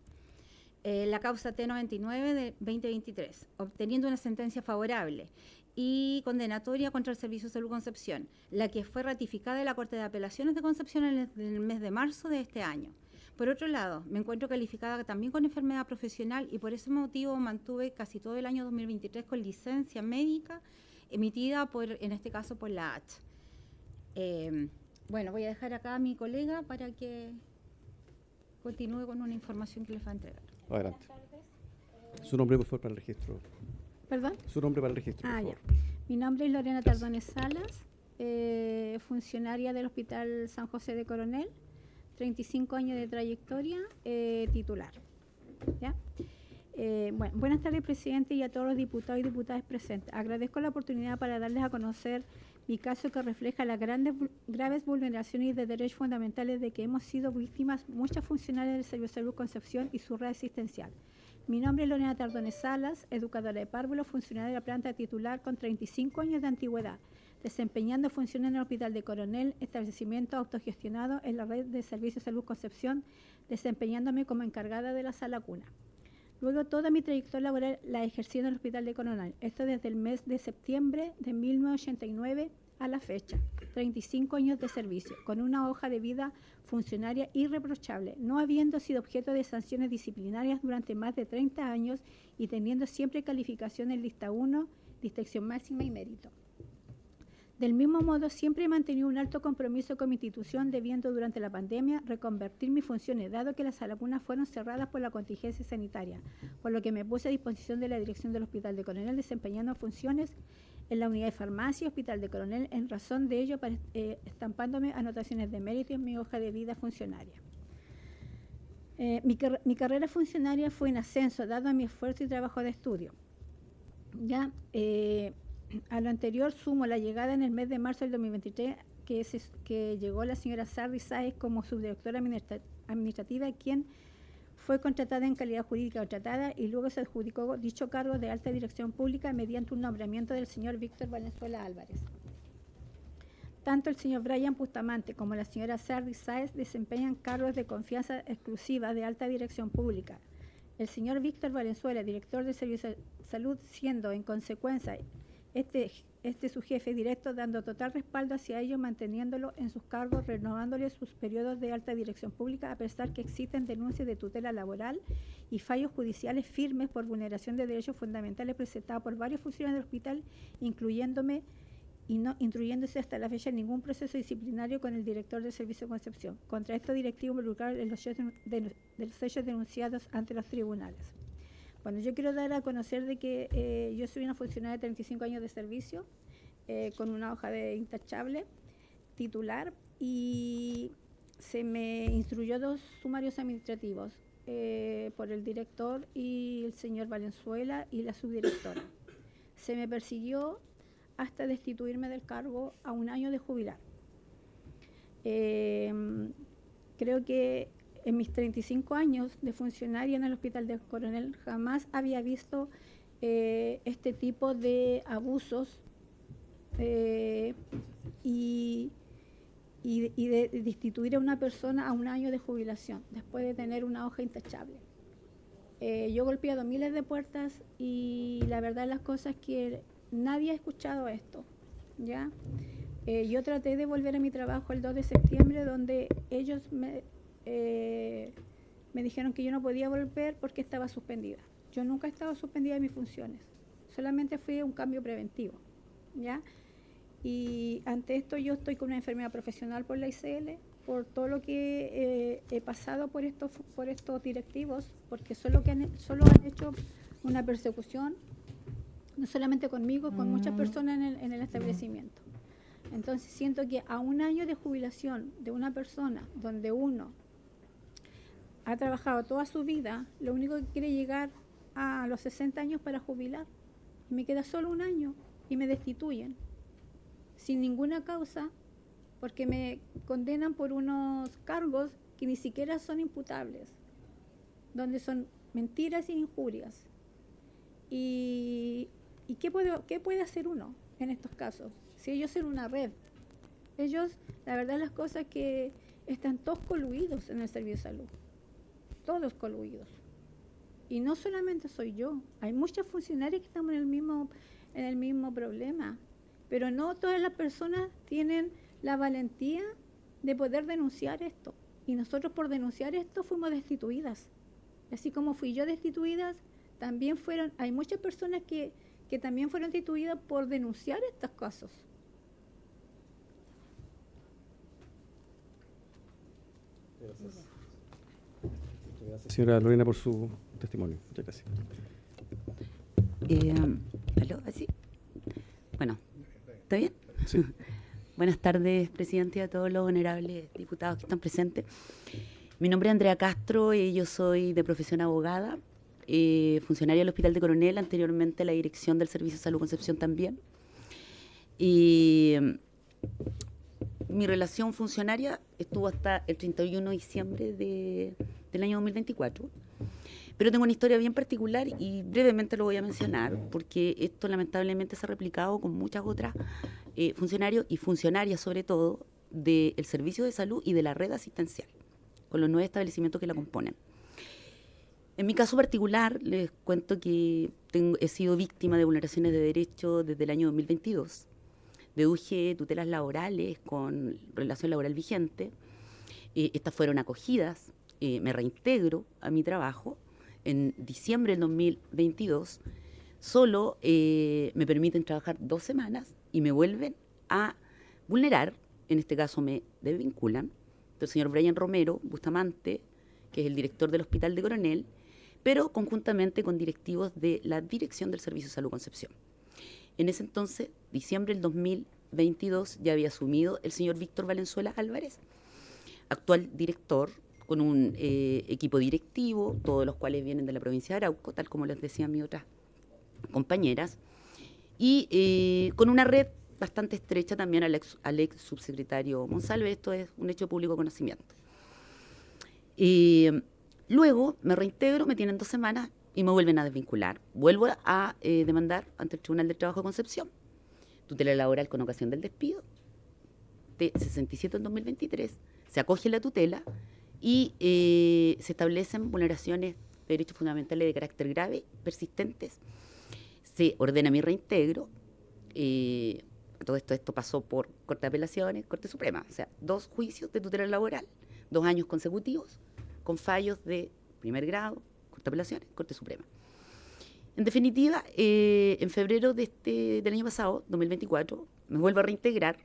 La causa T99 de 2023, obteniendo una sentencia favorable y condenatoria contra el Servicio de Salud Concepción, la que fue ratificada en la Corte de Apelaciones de Concepción en el mes de marzo de este año. Por otro lado, me encuentro calificada también con enfermedad profesional y por ese motivo mantuve casi todo el año 2023 con licencia médica emitida en este caso por la H. Bueno, voy a dejar acá a mi colega para que continúe con una información que les va a entregar. Adelante. Su nombre, por favor, para el registro. ¿Perdón? Su nombre para el registro, por favor. Ya. Mi nombre es Lorena Tardones Salas, funcionaria del Hospital San José de Coronel, 35 años de trayectoria, titular. ¿Ya? Bueno, buenas tardes, presidente, y a todos los diputados y diputadas presentes. Agradezco la oportunidad para darles a conocer mi caso, que refleja las graves vulneraciones de derechos fundamentales de que hemos sido víctimas muchas funcionarias del Servicio de Salud Concepción y su red asistencial. Mi nombre es Lorena Tardones Salas, educadora de párvulos, funcionaria de la planta titular con 35 años de antigüedad, desempeñando funciones en el Hospital de Coronel, establecimiento autogestionado en la red de Servicios de Salud Concepción, desempeñándome como encargada de la sala cuna. Luego, toda mi trayectoria laboral la ejercí en el Hospital de Coronel, esto desde el mes de septiembre de 1989 a la fecha, 35 años de servicio, con una hoja de vida funcionaria irreprochable, no habiendo sido objeto de sanciones disciplinarias durante más de 30 años y teniendo siempre calificación en lista 1, distinción máxima y mérito. Del mismo modo, siempre he mantenido un alto compromiso con mi institución, debiendo durante la pandemia reconvertir mis funciones, dado que las salacunas fueron cerradas por la contingencia sanitaria, por lo que me puse a disposición de la dirección del Hospital de Coronel, desempeñando funciones en la unidad de farmacia y Hospital de Coronel, en razón de ello, estampándome anotaciones de mérito en mi hoja de vida funcionaria. Mi carrera funcionaria fue en ascenso, dado a mi esfuerzo y trabajo de estudio. Ya, a lo anterior sumo la llegada en el mes de marzo del 2023, que llegó la señora Sardi Sáez como subdirectora administrativa, quien fue contratada en calidad jurídica contratada y luego se adjudicó dicho cargo de alta dirección pública mediante un nombramiento del señor Víctor Valenzuela Álvarez. Tanto el señor Brian Bustamante como la señora Sardi Sáez desempeñan cargos de confianza exclusiva de alta dirección pública. El señor Víctor Valenzuela, director del Servicio de Salud, siendo en consecuencia su jefe directo, dando total respaldo hacia ellos, manteniéndolo en sus cargos, renovándole sus periodos de alta dirección pública, a pesar que existen denuncias de tutela laboral y fallos judiciales firmes por vulneración de derechos fundamentales presentados por varios funcionarios del hospital, incluyéndome, y no instruyéndose hasta la fecha en ningún proceso disciplinario con el director del Servicio de Concepción, contra estos directivos involucrados en los hechos denunciados ante los tribunales. Bueno, yo quiero dar a conocer de que yo soy una funcionaria de 35 años de servicio, con una hoja de intachable, titular, y se me instruyó 2 sumarios administrativos por el director y el señor Valenzuela y la subdirectora. Se me persiguió hasta destituirme del cargo a 1 año de jubilar. Creo que en mis 35 años de funcionaria en el Hospital de Coronel jamás había visto este tipo de abusos y de destituir a una persona a 1 año de jubilación después de tener una hoja intachable. Yo he golpeado miles de puertas y la verdad de las cosas es que nadie ha escuchado esto, ¿ya? Yo traté de volver a mi trabajo el 2 de septiembre, donde ellos me dijeron que yo no podía volver porque estaba suspendida. Yo nunca he estado suspendida de mis funciones, solamente fue un cambio preventivo, ¿ya? Y ante esto yo estoy con una enfermedad profesional por la ICL, por todo lo que he pasado por estos directivos, porque solo han hecho una persecución, no solamente conmigo, con muchas personas en el establecimiento. Entonces siento que a un año de jubilación de una persona donde uno ha trabajado toda su vida, lo único que quiere llegar a los 60 años para jubilar, y me queda solo un año y me destituyen sin ninguna causa porque me condenan por unos cargos que ni siquiera son imputables, donde son mentiras e injurias. ¿Y qué puede hacer uno en estos casos? Si ellos son una red, ellos, la verdad las cosas que están todos coluidos en el servicio de salud, todos coluidos. Y no solamente soy yo, hay muchos funcionarios que estamos en el mismo problema, pero no todas las personas tienen la valentía de poder denunciar esto. Y nosotros por denunciar esto fuimos destituidas. Así como fui yo destituida, también hay muchas personas que también fueron destituidas por denunciar estos casos. Gracias. Señora Lorena, por su testimonio. Muchas gracias. ¿Aló? ¿Así? Bueno, ¿está bien? Sí. Buenas tardes, presidente, y a todos los honorables diputados que están presentes. Mi nombre es Andrea Castro y yo soy de profesión abogada, funcionaria del Hospital de Coronel, anteriormente la dirección del Servicio de Salud Concepción también. Y mi relación funcionaria estuvo hasta el 31 de diciembre del año 2024. Pero tengo una historia bien particular y brevemente lo voy a mencionar, porque esto lamentablemente se ha replicado con muchas otras funcionarios y funcionarias, sobre todo, del servicio de salud y de la red asistencial, con los 9 establecimientos que la componen. En mi caso particular, les cuento que he sido víctima de vulneraciones de derechos desde el año 2022. Deduje tutelas laborales con relación laboral vigente. Estas fueron acogidas. Me reintegro a mi trabajo. En diciembre del 2022, solo me permiten trabajar 2 semanas y me vuelven a vulnerar. En este caso me desvinculan. El señor Brian Romero Bustamante, que es el director del Hospital de Coronel, pero conjuntamente con directivos de la Dirección del Servicio de Salud Concepción. En ese entonces, diciembre del 2022, ya había asumido el señor Víctor Valenzuela Álvarez, actual director, con un equipo directivo, todos los cuales vienen de la provincia de Arauco, tal como les decían mis otras compañeras, y con una red bastante estrecha también al ex subsecretario Monsalve. Esto es un hecho de público conocimiento. Luego me reintegro, me tienen 2 semanas y me vuelven a desvincular. Vuelvo a demandar ante el Tribunal del Trabajo de Concepción, tutela laboral con ocasión del despido, de 67 en 2023, se acoge la tutela y se establecen vulneraciones de derechos fundamentales de carácter grave, persistentes. Se ordena mi reintegro. Todo esto pasó por Corte de Apelaciones, Corte Suprema. O sea, 2 juicios de tutela laboral, 2 años consecutivos, con fallos de primer grado, Corte de Apelaciones, Corte Suprema. En definitiva, en febrero del año pasado, 2024, me vuelvo a reintegrar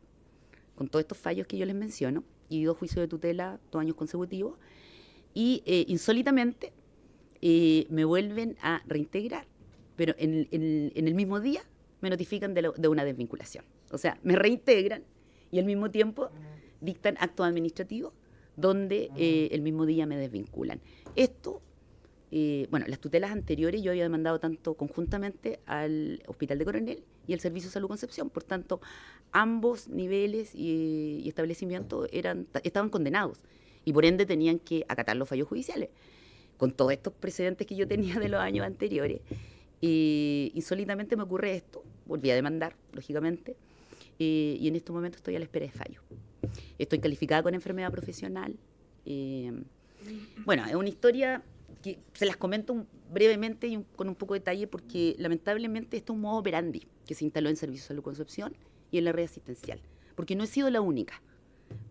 con todos estos fallos que yo les menciono, y 2 juicios de tutela, 2 años consecutivos, y insólitamente me vuelven a reintegrar, pero en el mismo día me notifican de una desvinculación. O sea, me reintegran y al mismo tiempo dictan actos administrativos donde el mismo día me desvinculan. Esto, las tutelas anteriores yo había demandado tanto conjuntamente al Hospital de Coronel y al Servicio de Salud Concepción. Por tanto, ambos niveles y establecimientos estaban condenados y por ende tenían que acatar los fallos judiciales. Con todos estos precedentes que yo tenía de los años anteriores, insólitamente me ocurre esto. Volví a demandar, lógicamente, y en este momento estoy a la espera de fallo. Estoy calificada con enfermedad profesional. Es una historia que se las comento brevemente y con un poco de detalle porque lamentablemente esto es un modo operandi que se instaló en Servicio de Salud Concepción y en la red asistencial, porque no he sido la única.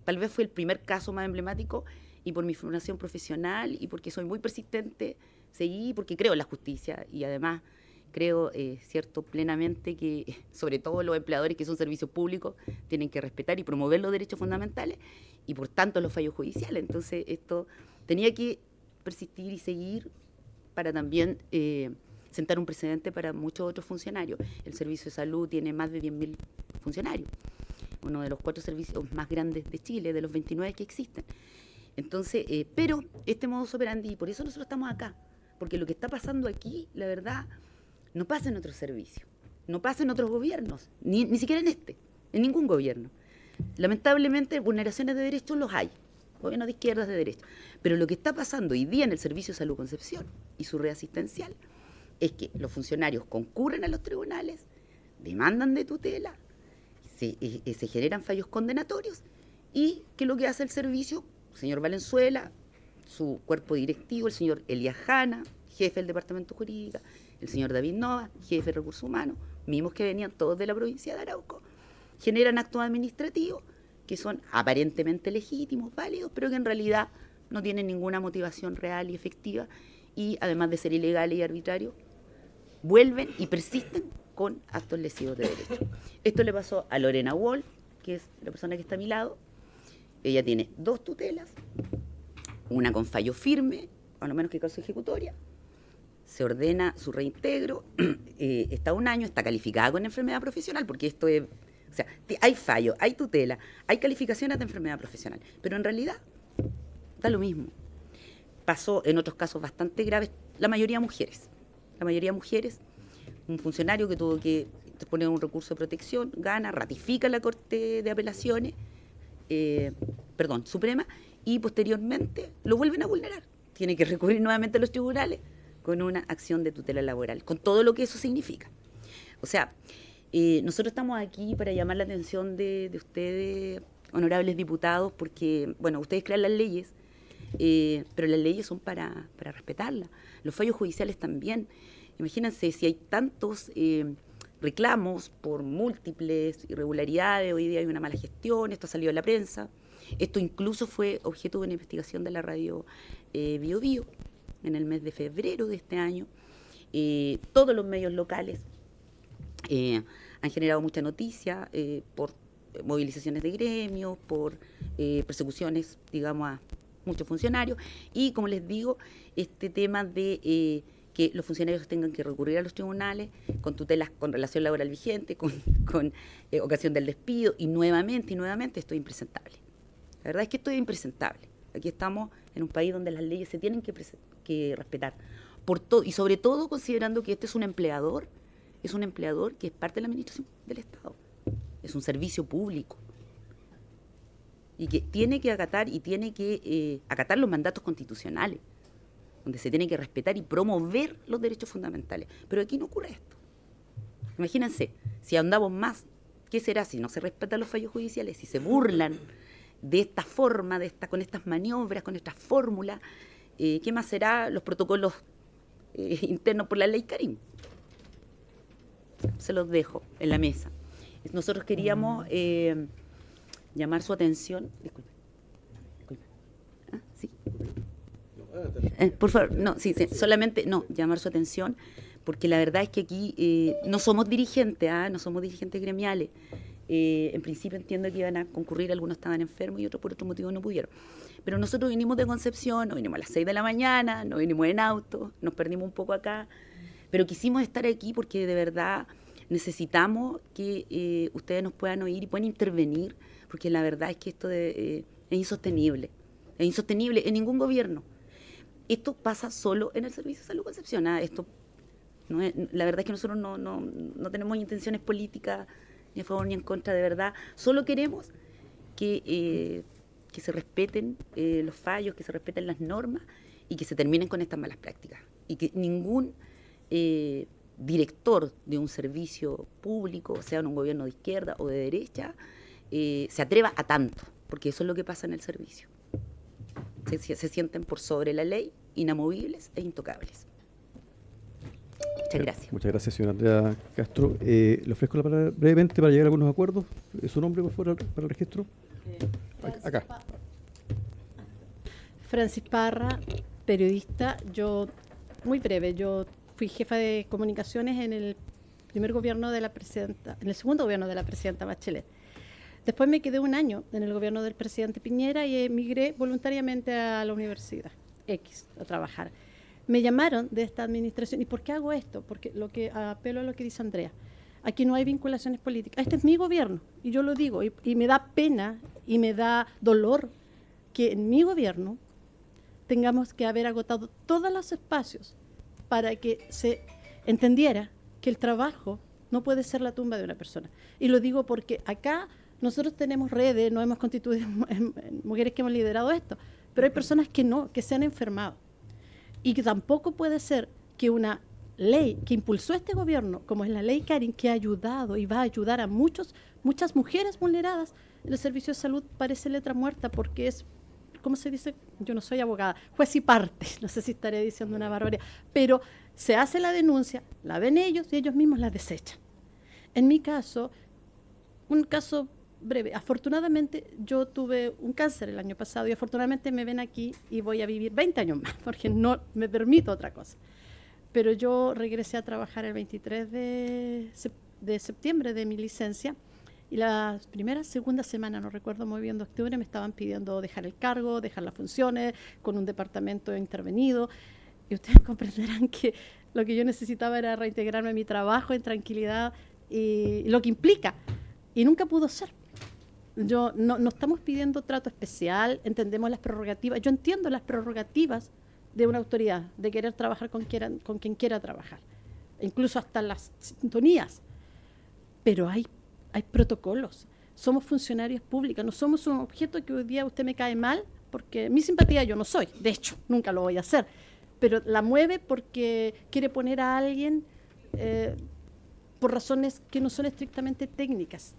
Tal vez fue el primer caso más emblemático y por mi formación profesional y porque soy muy persistente, seguí porque creo en la justicia y además creo plenamente que sobre todo los empleadores que son servicios públicos tienen que respetar y promover los derechos fundamentales y por tanto los fallos judiciales. Entonces esto tenía que persistir y seguir para también sentar un precedente para muchos otros funcionarios. El Servicio de Salud tiene más de 10.000 funcionarios. uno de los 4 servicios más grandes de Chile, de los 29 que existen. Entonces, pero este modus operandi, y por eso nosotros estamos acá, porque lo que está pasando aquí, la verdad, no pasa en otros servicios, no pasa en otros gobiernos, ni siquiera en ningún gobierno. Lamentablemente, vulneraciones de derechos los hay, gobiernos de izquierdas, de derecha. Pero lo que está pasando hoy día en el Servicio de Salud Concepción y su red asistencial es que los funcionarios concurren a los tribunales, demandan de tutela, se generan fallos condenatorios y que lo que hace el servicio, el señor Valenzuela, su cuerpo directivo, el señor Elías Jana, jefe del Departamento Jurídico, el señor David Nova, jefe de Recursos Humanos, mismos que venían todos de la provincia de Arauco, generan actos administrativos que son aparentemente legítimos, válidos, pero que en realidad no tienen ninguna motivación real y efectiva y además de ser ilegales y arbitrarios, vuelven y persisten con actos lesivos de derecho. Esto le pasó a Lorena Wolf, que es la persona que está a mi lado. Ella tiene 2 tutelas, una con fallo firme, a lo menos que causa ejecutoria. Se ordena su reintegro, está 1 año, está calificada con enfermedad profesional, porque esto es, o sea, hay fallo, hay tutela, hay calificaciones de enfermedad profesional, pero en realidad da lo mismo. Pasó en otros casos bastante graves, la mayoría mujeres, un funcionario que tuvo que poner un recurso de protección, gana, ratifica la Corte de Apelaciones, Suprema, y posteriormente lo vuelven a vulnerar. Tiene que recurrir nuevamente a los tribunales con una acción de tutela laboral, con todo lo que eso significa. O sea, nosotros estamos aquí para llamar la atención de ustedes, honorables diputados, porque, bueno, ustedes crean las leyes, pero las leyes son para respetarlas. Los fallos judiciales también. Imagínense, si hay tantos reclamos por múltiples irregularidades, hoy día hay una mala gestión, esto ha salido en la prensa, esto incluso fue objeto de una investigación de la radio Bio Bio en el mes de febrero de este año. Todos los medios locales han generado mucha noticia por movilizaciones de gremios, por persecuciones, digamos, a muchos funcionarios, y como les digo, este tema de que los funcionarios tengan que recurrir a los tribunales con tutelas con relación laboral vigente, con ocasión del despido, y nuevamente, esto es impresentable. La verdad es que esto es impresentable. Aquí estamos en un país donde las leyes se tienen que respetar, por todo, y sobre todo considerando que este es un empleador que es parte de la administración del Estado, es un servicio público, y que tiene que acatar acatar los mandatos constitucionales, donde se tiene que respetar y promover los derechos fundamentales. Pero aquí no ocurre esto. Imagínense, si ahondamos más, ¿qué será si no se respetan los fallos judiciales? Si se burlan de esta forma, con estas maniobras, con estas fórmulas, ¿qué más será los protocolos internos por la ley Karim? Se los dejo en la mesa. Nosotros queríamos llamar su atención. Disculpe. ¿Ah? ¿Sí? Por favor, solamente llamar su atención, porque la verdad es que aquí no somos dirigentes, no somos dirigentes gremiales. En principio entiendo que iban a concurrir, algunos estaban enfermos y otros por otro motivo no pudieron. Pero nosotros vinimos de Concepción, nos vinimos a las 6 de la mañana, nos vinimos en auto, nos perdimos un poco acá, pero quisimos estar aquí porque de verdad necesitamos que ustedes nos puedan oír y puedan intervenir, porque la verdad es que esto es insostenible. Es insostenible en ningún gobierno. Esto pasa solo en el Servicio de Salud Concepción. Esto no es, la verdad es que nosotros no tenemos intenciones políticas ni a favor ni en contra, de verdad. Solo queremos que se respeten los fallos, que se respeten las normas y que se terminen con estas malas prácticas. Y que ningún director de un servicio público, sea en un gobierno de izquierda o de derecha, se atreva a tanto, porque eso es lo que pasa en el servicio. Se sienten por sobre la ley, inamovibles e intocables. Muchas gracias. Muchas gracias, señora Andrea Castro. Le ofrezco la palabra brevemente para llegar a algunos acuerdos. ¿Su nombre, por favor, para el registro? Acá. Francis Parra, periodista. Muy breve, yo fui jefa de comunicaciones en el segundo gobierno de la presidenta Bachelet. Después me quedé 1 año en el gobierno del presidente Piñera y emigré voluntariamente a la Universidad X a trabajar. Me llamaron de esta administración. ¿Y por qué hago esto? Porque apelo a lo que dice Andrea. Aquí no hay vinculaciones políticas. Este es mi gobierno, y yo lo digo, y me da pena y me da dolor que en mi gobierno tengamos que haber agotado todos los espacios para que se entendiera que el trabajo no puede ser la tumba de una persona. Y lo digo porque acá nosotros tenemos redes, nos hemos constituido en mujeres que hemos liderado esto, pero hay personas que no, que se han enfermado. Y que tampoco puede ser que una ley que impulsó este gobierno, como es la ley Karin, que ha ayudado y va a ayudar a muchas mujeres vulneradas, el servicio de salud parece letra muerta porque es, ¿cómo se dice? Yo no soy abogada, juez y parte, no sé si estaré diciendo una barbaridad, pero se hace la denuncia, la ven ellos y ellos mismos la desechan. En mi caso, un caso breve, afortunadamente yo tuve un cáncer el año pasado y afortunadamente me ven aquí y voy a vivir 20 años más porque no me permito otra cosa. Pero yo regresé a trabajar el 23 de septiembre de mi licencia y la segunda semana, no recuerdo muy bien, de octubre, me estaban pidiendo dejar el cargo, dejar las funciones, con un departamento intervenido. Y ustedes comprenderán que lo que yo necesitaba era reintegrarme a mi trabajo en tranquilidad y lo que implica. Y nunca pudo ser. No estamos pidiendo trato especial, entendemos las prerrogativas. Yo entiendo las prerrogativas de una autoridad, de querer trabajar con quien quiera trabajar, incluso hasta las sintonías. Pero hay protocolos, somos funcionarios públicos, no somos un objeto que hoy día usted me cae mal, porque mi simpatía yo no soy, de hecho, nunca lo voy a hacer, pero la mueve porque quiere poner a alguien por razones que no son estrictamente técnicas.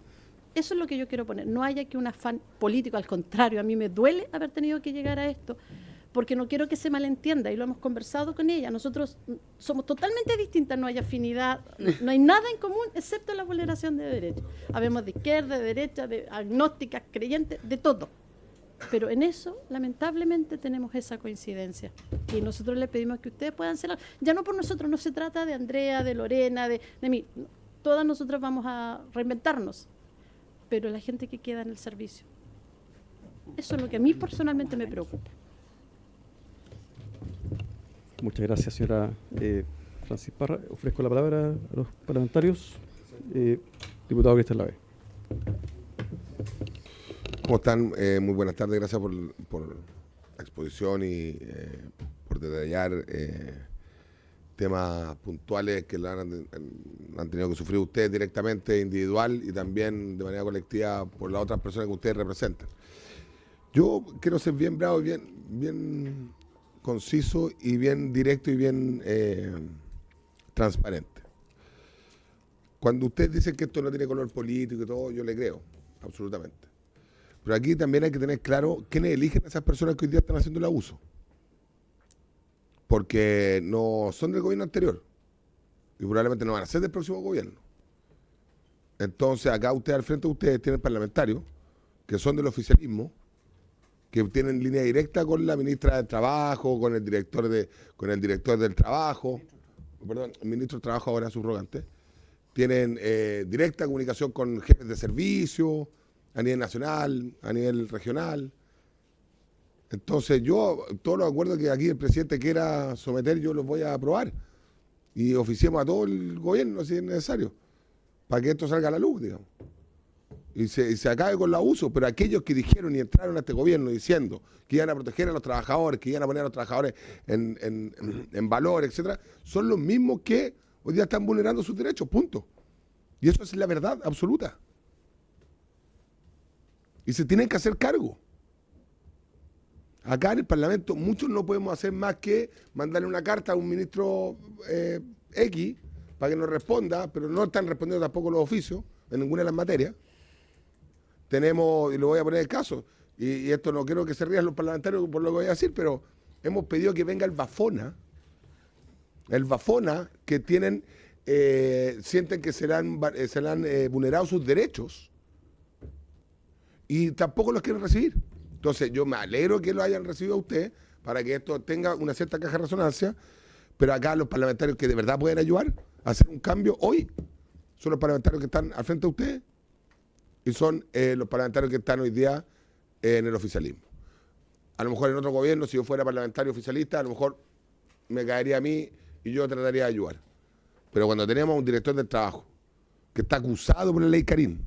Eso es lo que yo quiero poner, no haya aquí un afán político, al contrario, a mí me duele haber tenido que llegar a esto, porque no quiero que se malentienda, y lo hemos conversado con ella. Nosotros somos totalmente distintas, no hay afinidad, no hay nada en común, excepto la vulneración de derechos. Habemos de izquierda, de derecha, de agnósticas, creyentes, de todo. Pero en eso, lamentablemente, tenemos esa coincidencia. Y nosotros le pedimos que ustedes puedan ser, ya no por nosotros, no se trata de Andrea, de Lorena, de mí. Todas nosotras vamos a reinventarnos, pero la gente que queda en el servicio. Eso es lo que a mí personalmente me preocupa. Muchas gracias, señora Francis Parra. Ofrezco la palabra a los parlamentarios. Diputado Cristian Lave. ¿Cómo están? Muy buenas tardes. Gracias por la exposición y por detallar temas puntuales que han tenido que sufrir ustedes directamente, individual y también de manera colectiva por las otras personas que ustedes representan. Yo quiero ser bien bravo y bien conciso y bien directo y bien transparente. Cuando usted dice que esto no tiene color político y todo, yo le creo, absolutamente. Pero aquí también hay que tener claro quiénes eligen a esas personas que hoy día están haciendo el abuso. Porque no son del gobierno anterior y probablemente no van a ser del próximo gobierno. Entonces acá al frente de ustedes tienen parlamentarios que son del oficialismo, que tienen línea directa con la ministra del Trabajo, con el director del Trabajo, perdón, el ministro del Trabajo ahora subrogante, tienen directa comunicación con jefes de servicio, a nivel nacional, a nivel regional. Entonces yo, todos los acuerdos que aquí el presidente quiera someter, yo los voy a aprobar. Y oficiemos a todo el gobierno, si es necesario, para que esto salga a la luz, digamos. Y se acabe con los abusos, pero aquellos que dijeron y entraron a este gobierno diciendo que iban a proteger a los trabajadores, que iban a poner a los trabajadores en valor, etcétera, son los mismos que hoy día están vulnerando sus derechos, punto. Y eso es la verdad absoluta. Y se tienen que hacer cargo. Acá en el Parlamento muchos no podemos hacer más que mandarle una carta a un ministro X para que nos responda, pero no están respondiendo tampoco los oficios en ninguna de las materias. Tenemos, y le voy a poner el caso, y esto no quiero que se rían los parlamentarios por lo que voy a decir, pero hemos pedido que venga el Bafona que tienen, sienten que se le han vulnerado sus derechos y tampoco los quieren recibir. Entonces yo me alegro que lo hayan recibido a usted para que esto tenga una cierta caja de resonancia, pero acá los parlamentarios que de verdad pueden ayudar a hacer un cambio hoy son los parlamentarios que están al frente de usted y son los parlamentarios que están hoy día en el oficialismo. A lo mejor en otro gobierno, si yo fuera parlamentario oficialista, a lo mejor me caería a mí y yo trataría de ayudar. Pero cuando tenemos un director del trabajo que está acusado por la ley Karim,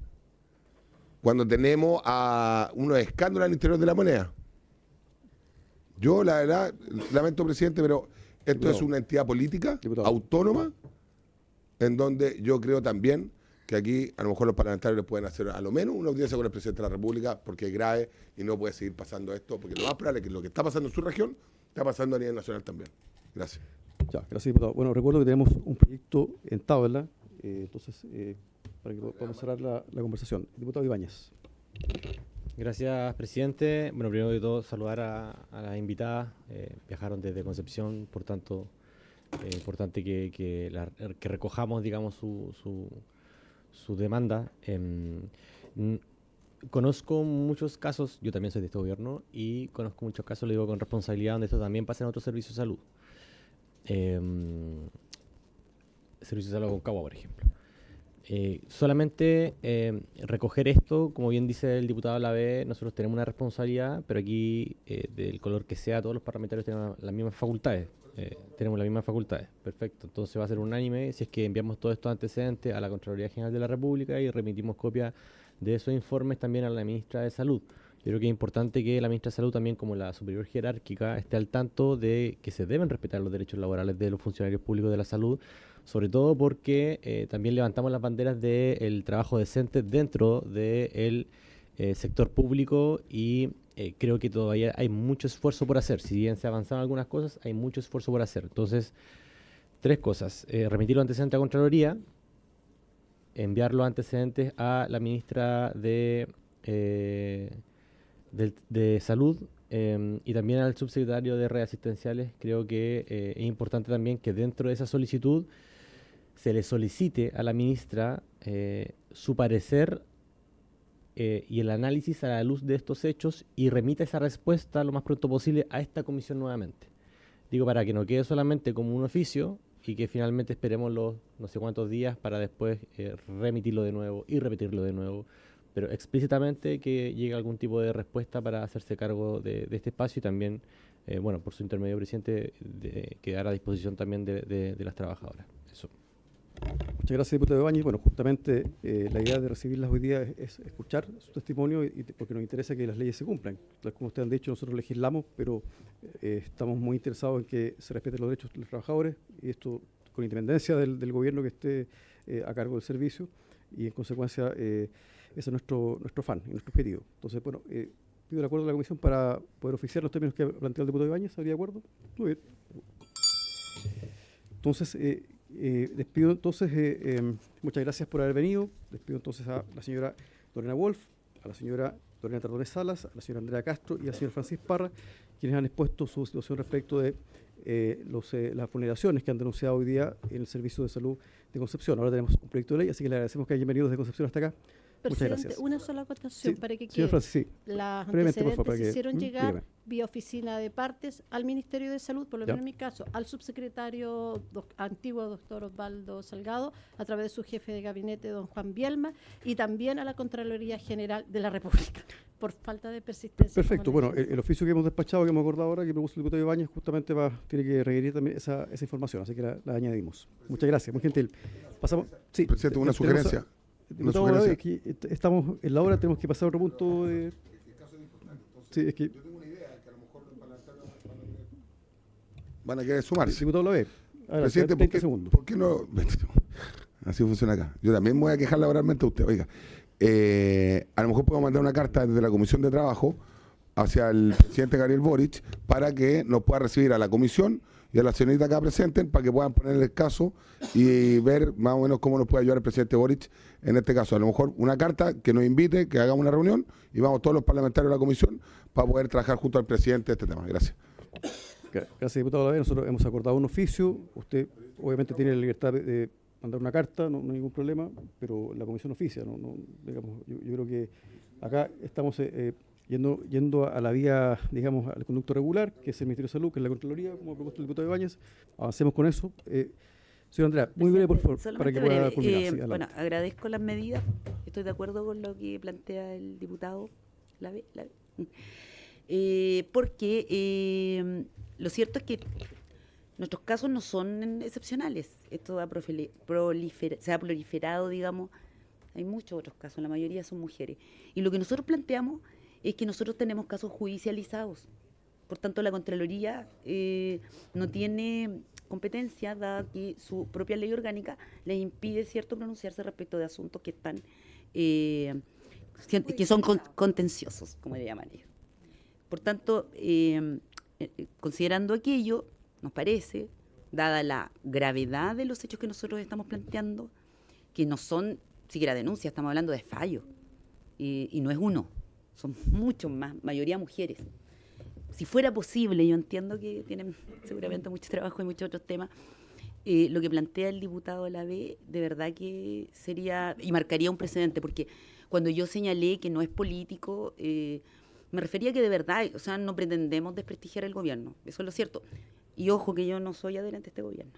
cuando tenemos a unos escándalos al interior de la moneda. Yo, la verdad, lamento, presidente, pero esto es una entidad política autónoma, en donde yo creo también que aquí a lo mejor los parlamentarios les pueden hacer a lo menos una audiencia con el presidente de la República, porque es grave y no puede seguir pasando esto, porque lo más probable es que lo que está pasando en su región está pasando a nivel nacional también. Gracias. Ya, gracias, diputado. Bueno, recuerdo que tenemos un proyecto en tabla, entonces, para que podamos cerrar la conversación. Diputado Ibáñez. Gracias, presidente. Bueno, primero de todo, saludar a las invitadas. Viajaron desde Concepción, por tanto, importante que recojamos, digamos, su demanda. Conozco muchos casos, yo también soy de este gobierno, y conozco muchos casos, le digo con responsabilidad, donde esto también pasa en otros servicios de salud. Servicio de salud Concagua, por ejemplo. Solamente recoger esto, como bien dice el diputado Lavé, nosotros tenemos una responsabilidad, pero aquí, del color que sea, todos los parlamentarios tenemos las mismas facultades. Perfecto. Entonces va a ser unánime si es que enviamos todos estos antecedentes a la Contraloría General de la República y remitimos copia de esos informes también a la ministra de Salud. Yo creo que es importante que la ministra de Salud, también como la superior jerárquica, esté al tanto de que se deben respetar los derechos laborales de los funcionarios públicos de la salud, sobre todo porque también levantamos las banderas del trabajo decente dentro del sector público y creo que todavía hay mucho esfuerzo por hacer. Si bien se avanzaron algunas cosas, hay mucho esfuerzo por hacer. Entonces, 3 cosas. Remitir los antecedentes a Contraloría, enviar los antecedentes a la ministra de Salud y también al subsecretario de Redes Asistenciales. Creo que es importante también que dentro de esa solicitud se le solicite a la ministra su parecer y el análisis a la luz de estos hechos y remita esa respuesta lo más pronto posible a esta comisión nuevamente. Digo, para que no quede solamente como un oficio y que finalmente esperemos los no sé cuántos días para después remitirlo de nuevo y repetirlo de nuevo, pero explícitamente que llegue algún tipo de respuesta para hacerse cargo de este espacio y también, bueno, por su intermedio, presidente, quedar a disposición también de las trabajadoras. Eso. Muchas gracias, diputado Ibáñez. Bueno, justamente la idea de recibirlas hoy día es escuchar su testimonio porque nos interesa que las leyes se cumplan. Tal como ustedes han dicho, nosotros legislamos, pero estamos muy interesados en que se respeten los derechos de los trabajadores, y esto con independencia del gobierno que esté a cargo del servicio, y en consecuencia ese es nuestro afán y nuestro objetivo. Entonces, bueno, pido el acuerdo de la comisión para poder oficiar los términos que planteó el diputado Ibáñez. ¿Estaría de acuerdo? Muy bien. Entonces, despido entonces, muchas gracias por haber venido. Despido entonces a la señora Lorena Wolf, a la señora Lorena Tardones Salas, a la señora Andrea Castro y al señor Francis Parra, quienes han expuesto su situación respecto de las vulneraciones que han denunciado hoy día en el Servicio de Salud de Concepción. Ahora tenemos un proyecto de ley, así que le agradecemos que hayan venido desde Concepción hasta acá. Muchas gracias. Una sola acotación para que señor Francis, sí. Las Brevemente, por antecedentes favor, para se que, hicieron llegar dígame. vía oficina de partes al Ministerio de Salud, por lo Ya. menos en mi caso, al subsecretario antiguo doctor Osvaldo Salgado, a través de su jefe de gabinete, don Juan Bielma, y también a la Contraloría General de la República, por falta de persistencia. Perfecto. como Bueno, le dije. el oficio que hemos despachado, que hemos acordado ahora, que propuso el diputado Ibáñez, justamente tiene que requerir también esa información, así que la añadimos. Muchas gracias, muy gentil. Pasamos. Sí, Presidente, una sugerencia. Diputado, Una es sugerencia. que estamos en la hora, tenemos que pasar a otro punto. Sí, es que. Yo tengo una idea que a lo mejor los parlamentarios van a querer sumarse. Diputado la ve. Presidente, 30 segundos. ¿por qué no? Así funciona acá. Yo también me voy a quejar laboralmente a usted. Oiga, a lo mejor puedo mandar una carta desde la Comisión de Trabajo hacia el presidente Gabriel Boric para que nos pueda recibir a la comisión y a la señorita acá presentes para que puedan ponerle el caso y ver más o menos cómo nos puede ayudar el presidente Boric en este caso. A lo mejor una carta que nos invite, que hagamos una reunión y vamos todos los parlamentarios de la comisión para poder trabajar junto al presidente de este tema. Gracias. Gracias, diputado Lavey. Nosotros hemos acordado un oficio. Usted obviamente tiene la libertad de mandar una carta, no hay ningún problema, pero la comisión oficia. Digamos, yo creo que acá estamos yendo a la vía, digamos, al conducto regular, que es el Ministerio de Salud, que es la Contraloría, como ha propuesto el diputado Ibáñez. Avancemos con eso. Señora Andrea, muy breve, por favor, para que pueda culminar. Sí, bueno, agradezco las medidas. Estoy de acuerdo con lo que plantea el diputado Lavey. Porque lo cierto es que nuestros casos no son excepcionales. Esto se ha proliferado, digamos. Hay muchos otros casos, la mayoría son mujeres. Y lo que nosotros planteamos es que nosotros tenemos casos judicializados. Por tanto, la Contraloría no tiene competencia, dada que su propia ley orgánica les impide, ¿cierto?, pronunciarse respecto de asuntos que están que son contenciosos, como le llaman ellos. Por tanto, considerando aquello, nos parece, dada la gravedad de los hechos que nosotros estamos planteando, que no son siquiera denuncias, estamos hablando de fallos, y no es uno, son muchos más, mayoría mujeres. Si fuera posible, yo entiendo que tienen seguramente mucho trabajo y muchos otros temas, lo que plantea el diputado Lavé, de verdad que sería, y marcaría un precedente, porque cuando yo señalé que no es político, me refería que de verdad, o sea, no pretendemos desprestigiar el gobierno, eso es lo cierto. Y ojo que yo no soy adherente a este gobierno.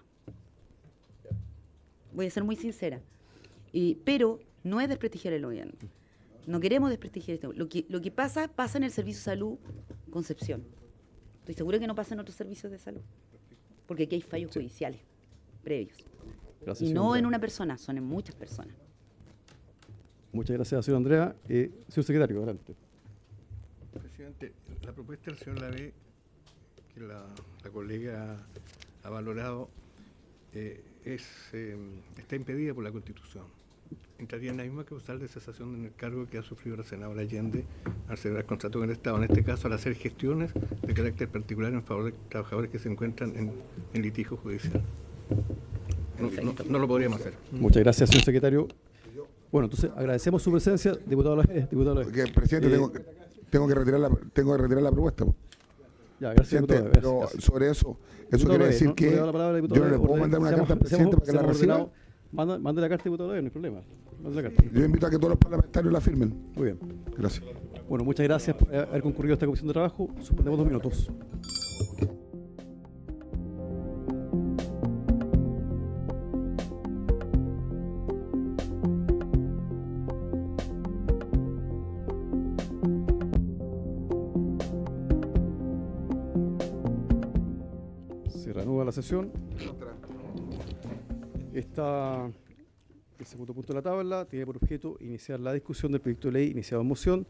Voy a ser muy sincera. Pero no es desprestigiar el gobierno. No queremos desprestigiar este gobierno. Lo que pasa en el Servicio de Salud Concepción. Estoy segura que no pasa en otros servicios de salud. Porque aquí hay fallos judiciales previos. Gracias, y no señora. en una persona, son en muchas personas. Muchas gracias, señor Andrea. Señor secretario, adelante. Presidente, la propuesta del señor Lavé, que la colega ha valorado, está impedida por la Constitución. Entraría en la misma causal de cesación en el cargo que ha sufrido la senadora Allende al celebrar contrato con el Estado, en este caso al hacer gestiones de carácter particular en favor de trabajadores que se encuentran en litigio judicial. No lo podríamos hacer. Muchas gracias, señor secretario. Bueno, entonces agradecemos su presencia, diputado Lavé. Porque, presidente, tengo que retirar la propuesta. Ya, gracias, Presidente, diputado. pero Gracias. sobre eso Diputado quiere Lavé, decir no que le doy la palabra al yo diputado no le Lavé. puedo mandar una carta al presidente para que la reciba. Mande la carta, diputado Lavé, no hay problema. Mande la carta. Yo invito a que todos los parlamentarios la firmen. Muy bien. Gracias. Bueno, muchas gracias por haber concurrido a esta comisión de trabajo. Suspendemos 2 minutos. Se reanuda la sesión. El segundo punto de la tabla tiene por objeto iniciar la discusión del proyecto de ley iniciado en moción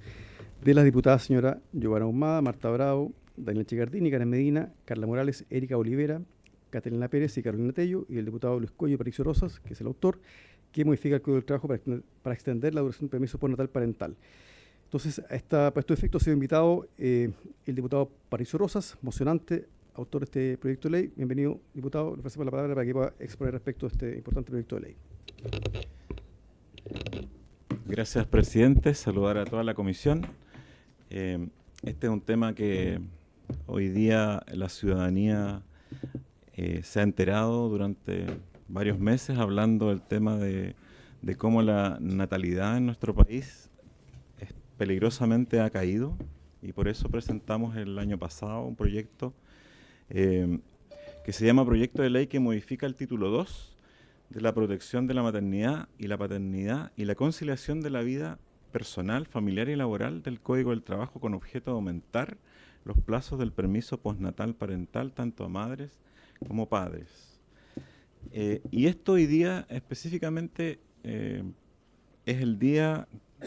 de las diputadas señora Giovanna Ahumada, Marta Bravo, Daniel Chigardini, Karen Medina, Carla Morales, Erika Olivera, Catalina Pérez y Carolina Tello, y el diputado Luis Cuello y Patricio Rosas, que es el autor, que modifica el Código del Trabajo para extender la duración del permiso postnatal parental. Entonces, para estos efectos ha sido invitado el diputado Patricio Rosas, mocionante, autor de este proyecto de ley. Bienvenido, diputado. Le ofrecemos la palabra para que pueda exponer respecto a este importante proyecto de ley. Gracias, presidente. Saludar a toda la comisión. Este es un tema que hoy día la ciudadanía se ha enterado durante varios meses, hablando del tema de cómo la natalidad en nuestro país peligrosamente ha caído, y por eso presentamos el año pasado un proyecto que se llama Proyecto de Ley que modifica el título 2 de la protección de la maternidad y la paternidad y la conciliación de la vida personal, familiar y laboral del Código del Trabajo, con objeto de aumentar los plazos del permiso postnatal parental tanto a madres como padres. Y esto hoy día específicamente es el día,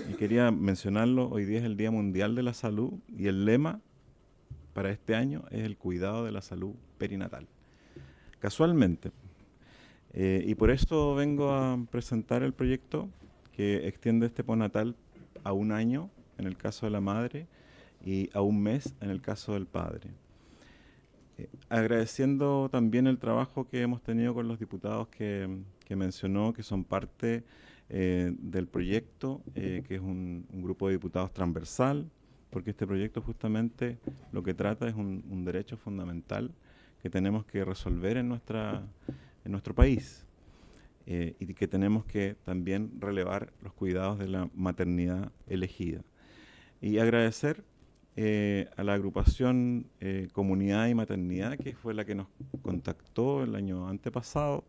y quería mencionarlo, hoy día es el Día Mundial de la Salud, y el lema para este año es el cuidado de la salud perinatal. Casualmente. Y por esto vengo a presentar el proyecto que extiende este postnatal a 1 año en el caso de la madre y a 1 mes en el caso del padre. Agradeciendo también el trabajo que hemos tenido con los diputados que mencionó, que son parte del proyecto, que es un grupo de diputados transversal, porque este proyecto justamente lo que trata es un derecho fundamental que tenemos que resolver en nuestro país, y que tenemos que también relevar los cuidados de la maternidad elegida. Y agradecer a la agrupación Comunidad y Maternidad, que fue la que nos contactó el año antepasado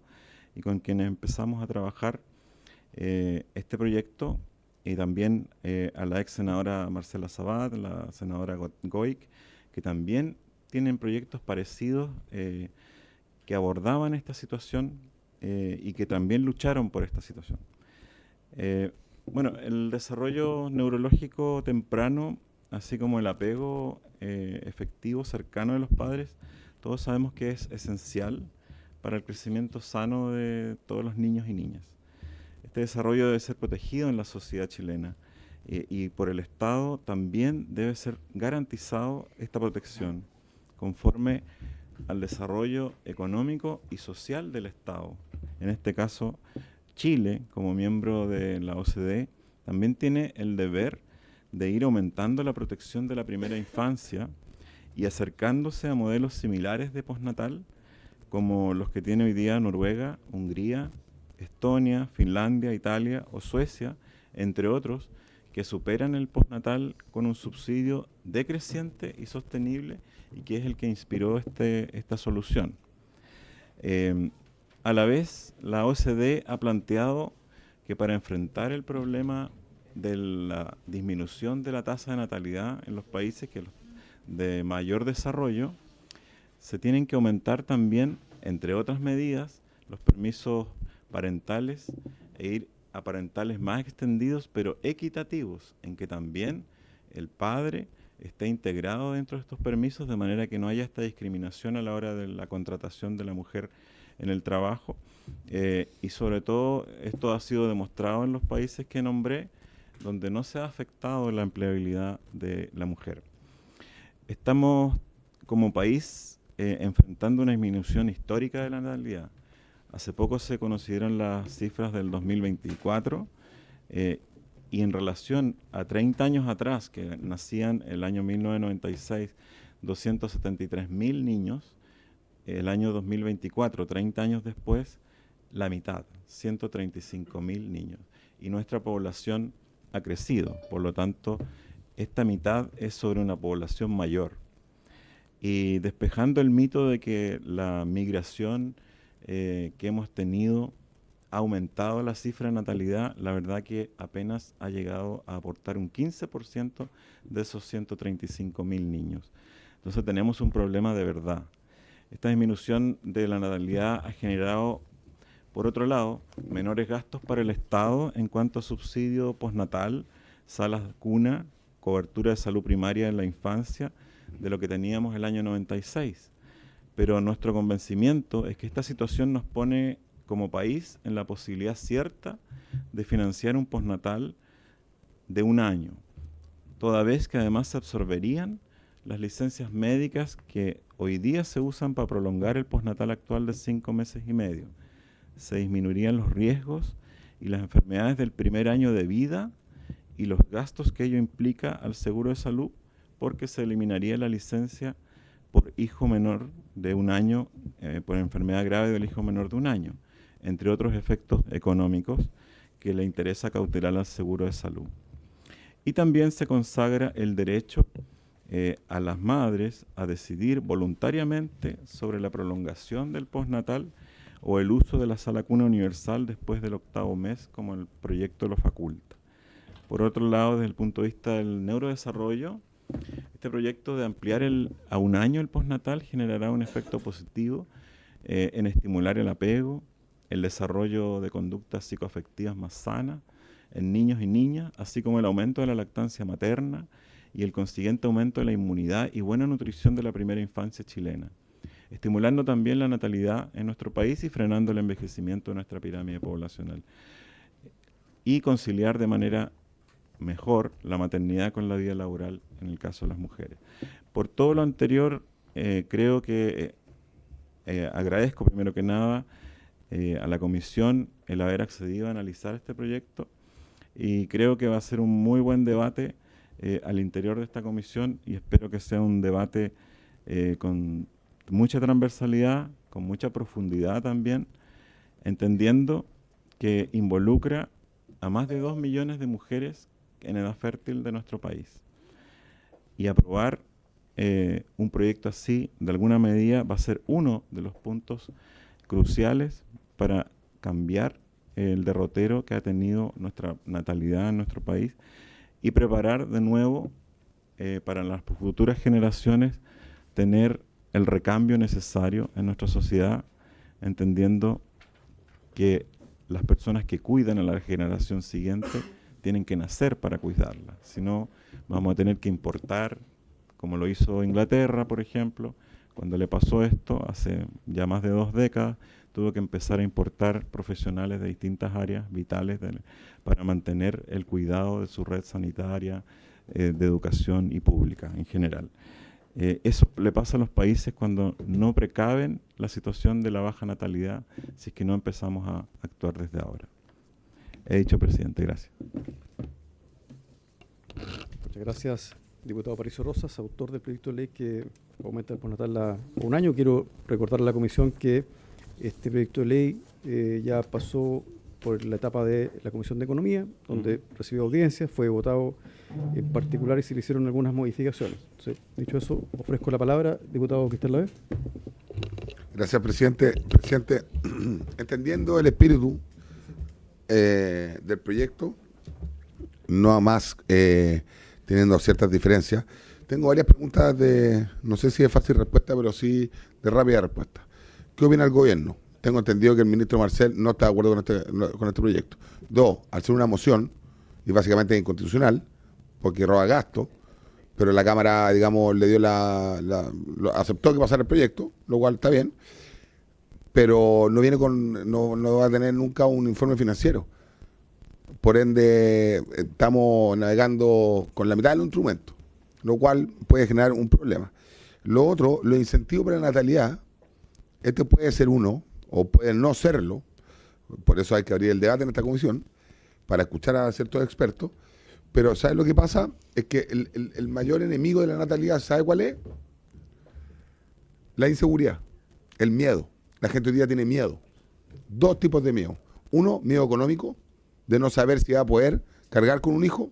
y con quienes empezamos a trabajar este proyecto, y también a la ex senadora Marcela Sabat, la senadora Goik, que también tienen proyectos parecidos que abordaban esta situación y que también lucharon por esta situación. Bueno, el desarrollo neurológico temprano, así como el apego efectivo, cercano de los padres, todos sabemos que es esencial para el crecimiento sano de todos los niños y niñas. Este desarrollo debe ser protegido en la sociedad chilena y por el Estado también debe ser garantizado esta protección conforme al desarrollo económico y social del Estado. En este caso, Chile, como miembro de la OCDE, también tiene el deber de ir aumentando la protección de la primera infancia y acercándose a modelos similares de postnatal, como los que tiene hoy día Noruega, Hungría, Estonia, Finlandia, Italia o Suecia, entre otros, que superan el postnatal con un subsidio decreciente y sostenible, y que es el que inspiró esta solución. A la vez, la OCDE ha planteado que para enfrentar el problema de la disminución de la tasa de natalidad en los países de mayor desarrollo, se tienen que aumentar también, entre otras medidas, los permisos parentales e ir a parentales más extendidos, pero equitativos, en que también el padre esté integrado dentro de estos permisos, de manera que no haya esta discriminación a la hora de la contratación de la mujer en el trabajo. Y sobre todo, esto ha sido demostrado en los países que nombré, donde no se ha afectado la empleabilidad de la mujer. Estamos, como país, enfrentando una disminución histórica de la natalidad. Hace poco se conocieron las cifras del 2024 y en relación a 30 años atrás, que nacían el año 1996, 273.000 niños, el año 2024, 30 años después, la mitad, 135.000 niños. Y nuestra población ha crecido, por lo tanto, esta mitad es sobre una población mayor. Y despejando el mito de que la migración que hemos tenido ha aumentado la cifra de natalidad, la verdad que apenas ha llegado a aportar un 15% de esos 135.000 niños. Entonces tenemos un problema de verdad. Esta disminución de la natalidad ha generado, por otro lado, menores gastos para el Estado en cuanto a subsidio postnatal, salas cuna, cobertura de salud primaria en la infancia, de lo que teníamos el año 96. Pero nuestro convencimiento es que esta situación nos pone como país en la posibilidad cierta de financiar un postnatal de 1 año, toda vez que además se absorberían las licencias médicas que hoy día se usan para prolongar el postnatal actual de 5 meses y medio. Se disminuirían los riesgos y las enfermedades del primer año de vida y los gastos que ello implica al seguro de salud, porque se eliminaría la licencia por hijo menor de 1 año, por enfermedad grave del hijo menor de 1 año, entre otros efectos económicos que le interesa cautelar al seguro de salud. Y también se consagra el derecho a las madres a decidir voluntariamente sobre la prolongación del postnatal o el uso de la sala cuna universal después del 8º mes, como el proyecto lo faculta. Por otro lado, desde el punto de vista del neurodesarrollo, este proyecto de ampliar a 1 año el postnatal generará un efecto positivo en estimular el apego, el desarrollo de conductas psicoafectivas más sanas en niños y niñas, así como el aumento de la lactancia materna y el consiguiente aumento de la inmunidad y buena nutrición de la primera infancia chilena, estimulando también la natalidad en nuestro país y frenando el envejecimiento de nuestra pirámide poblacional, y conciliar de manera mejor la maternidad con la vida laboral en el caso de las mujeres. Por todo lo anterior, creo que agradezco primero que nada a la comisión el haber accedido a analizar este proyecto, y creo que va a ser un muy buen debate al interior de esta comisión, y espero que sea un debate con mucha transversalidad, con mucha profundidad también, entendiendo que involucra a más de 2 millones de mujeres en edad fértil de nuestro país. Y aprobar un proyecto así, de alguna medida, va a ser uno de los puntos cruciales para cambiar el derrotero que ha tenido nuestra natalidad en nuestro país y preparar de nuevo para las futuras generaciones tener el recambio necesario en nuestra sociedad entendiendo que las personas que cuidan a la generación siguiente tienen que nacer para cuidarla. Si no, vamos a tener que importar, como lo hizo Inglaterra, por ejemplo. Cuando le pasó esto, hace ya más de 2 décadas, tuvo que empezar a importar profesionales de distintas áreas vitales para mantener el cuidado de su red sanitaria, de educación y pública en general. Eso le pasa a los países cuando no precaven la situación de la baja natalidad, si es que no empezamos a actuar desde ahora. He dicho, presidente, gracias. Muchas gracias, diputado Patricio Rosas, autor del proyecto de ley que aumenta el postnatal a 1 año. Quiero recordar a la comisión que este proyecto de ley ya pasó por la etapa de la Comisión de Economía, donde recibió audiencias, fue votado en particular y se le hicieron algunas modificaciones. Entonces, dicho eso, ofrezco la palabra, diputado Cristian Lavé. Gracias, presidente. Presidente, entendiendo el espíritu del proyecto, no más teniendo ciertas diferencias, tengo varias preguntas no sé si de fácil respuesta, pero sí de rápida respuesta. ¿Qué opina el gobierno? Tengo entendido que el ministro Marcel no está de acuerdo con este proyecto. 2, al ser una moción, y básicamente es inconstitucional, porque roba gasto, pero la Cámara, digamos, le dio aceptó que pasara el proyecto, lo cual está bien, pero no va a tener nunca un informe financiero. Por ende, estamos navegando con la mitad del instrumento, lo cual puede generar un problema. Lo otro, los incentivos para la natalidad, este puede ser uno, o puede no serlo, por eso hay que abrir el debate en esta comisión, para escuchar a ciertos expertos, pero ¿sabes lo que pasa? Es que el mayor enemigo de la natalidad, ¿sabe cuál es? La inseguridad, el miedo. La gente hoy día tiene miedo. 2 tipos de miedo. Uno, miedo económico, de no saber si va a poder cargar con un hijo,